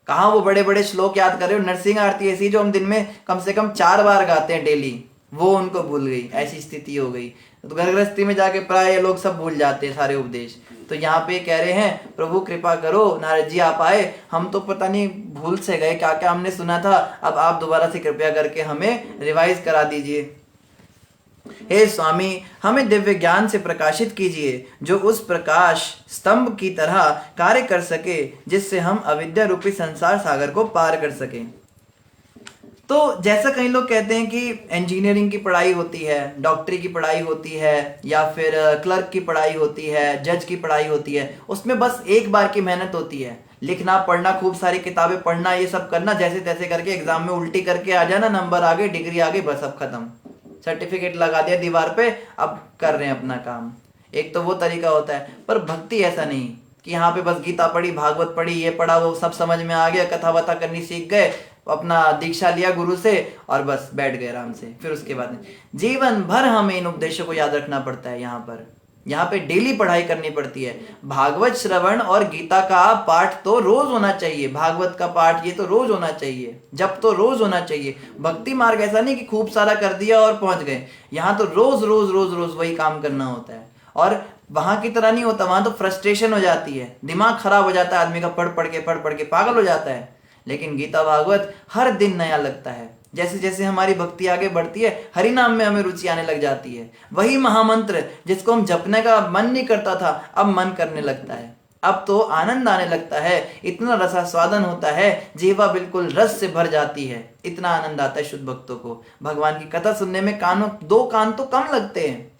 कहाँ वो बड़े बड़े श्लोक याद कर रहे हो, नरसिंह आरती ऐसी जो हम दिन में कम से कम 4 बार गाते हैं डेली, वो उनको भूल गई। ऐसी स्थिति हो गई। तो घर गृहस्थी में जाके प्राय लोग सब भूल जाते हैं सारे उपदेश। तो यहाँ पे कह रहे हैं प्रभु कृपा करो, नारद जी आप आए, हम तो पता नहीं भूल से गए, क्या क्या हमने सुना था, अब आप दोबारा से कृपया करके हमें रिवाइज करा दीजिए। हे स्वामी, हमें दिव्य ज्ञान से प्रकाशित कीजिए, जो उस प्रकाश स्तंभ की तरह कार्य कर सके, जिससे हम अविद्या रूपी संसार सागर को पार कर सकें। तो जैसा कई लोग कहते हैं कि इंजीनियरिंग की पढ़ाई होती है, डॉक्टरी की पढ़ाई होती है, या फिर क्लर्क की पढ़ाई होती है, जज की पढ़ाई होती है, उसमें बस एक बार की मेहनत होती है, लिखना पढ़ना, खूब सारी किताबें पढ़ना, ये सब करना, जैसे तैसे करके एग्जाम में उल्टी करके आ जाना, नंबर आ गए, डिग्री आ गई, बस अब खत्म, सर्टिफिकेट लगा दिया दीवार पे, अब कर रहे हैं अपना काम। एक तो वो तरीका होता है, पर भक्ति ऐसा नहीं कि यहाँ पे बस गीता पढ़ी, भागवत पढ़ी, ये पढ़ा, वो सब समझ में आ गया, कथा वथा करनी सीख गए, अपना दीक्षा लिया गुरु से और बस बैठ गए आराम से। फिर उसके बाद जीवन भर हमें इन उपदेशों को याद रखना पड़ता है। यहाँ पे डेली पढ़ाई करनी पड़ती है। भागवत श्रवण और गीता का पाठ तो रोज होना चाहिए, भागवत का पाठ ये तो रोज होना चाहिए, जब तो रोज होना चाहिए। भक्ति मार्ग ऐसा नहीं कि खूब सारा कर दिया और पहुंच गए, यहाँ तो रोज रोज रोज रोज वही काम करना होता है। और वहां की तरह नहीं होता, वहां तो फ्रस्ट्रेशन हो जाती है, दिमाग खराब हो जाता है आदमी का, पढ़ पढ़ के पागल हो जाता है। लेकिन गीता भागवत हर दिन नया लगता है। जैसे जैसे हमारी भक्ति आगे बढ़ती है, हरि नाम में हमें रुचि आने लग जाती है। वही महामंत्र जिसको हम जपने का मन नहीं करता था, अब मन करने लगता है, अब तो आनंद आने लगता है, इतना रसास्वादन होता है, जीवा बिल्कुल रस से भर जाती है, इतना आनंद आता है शुद्ध भक्तों को। भगवान की कथा सुनने में दो कान तो कम लगते हैं।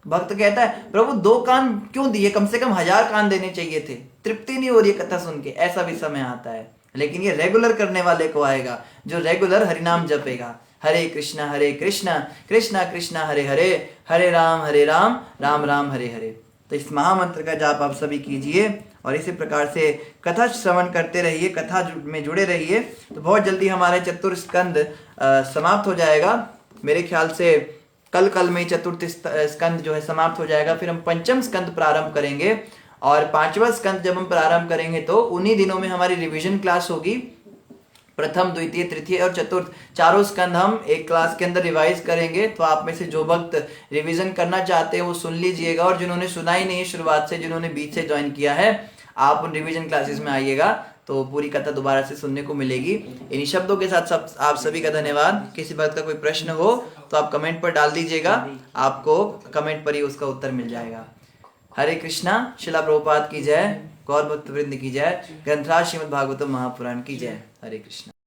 भक्त कहता है प्रभु 2 कान क्यों दिए, कम से कम 1000 कान देने चाहिए थे, तृप्ति नहीं हो रही है कथा सुन के, ऐसा भी समय आता है। लेकिन ये रेगुलर करने वाले को आएगा, जो रेगुलर हरिनाम जपेगा। हरे कृष्णा कृष्णा कृष्णा हरे हरे, हरे राम राम राम हरे हरे। तो इस महामंत्र का जाप आप सभी कीजिए और इसी प्रकार से कथा श्रवण करते रहिए, कथा में जुड़े रहिए। तो बहुत जल्दी हमारे चतुर्थ स्कंद समाप्त हो जाएगा। मेरे ख्याल से कल में चतुर्थ स्कंद जो है समाप्त हो जाएगा। फिर हम पंचम स्कंद प्रारंभ करेंगे और 5वां स्कंद जब हम प्रारंभ करेंगे तो उन्हीं दिनों में हमारी रिवीजन क्लास होगी। प्रथम, द्वितीय, तृतीय और चतुर्थ चारों स्कंद हम एक क्लास के अंदर रिवाइज करेंगे। तो आप में से जो भक्त रिवीजन करना चाहते हैं वो सुन लीजिएगा, और जिन्होंने सुना ही नहीं शुरुआत से, जिन्होंने बीच से ज्वाइन किया है, आप उन रिवीजन क्लासेस में आइएगा तो पूरी कथा दोबारा से सुनने को मिलेगी। इन्हीं शब्दों के साथ आप सभी का धन्यवाद। किसी बात का कोई प्रश्न हो तो आप कमेंट पर डाल दीजिएगा, आपको कमेंट पर ही उसका उत्तर मिल जाएगा। हरे कृष्णा। शिला प्रभुपाद की जय। गौर भक्त वृंद की जय। ग्रंथराज श्रीमद् भागवतम महापुराण की जय। हरे कृष्णा।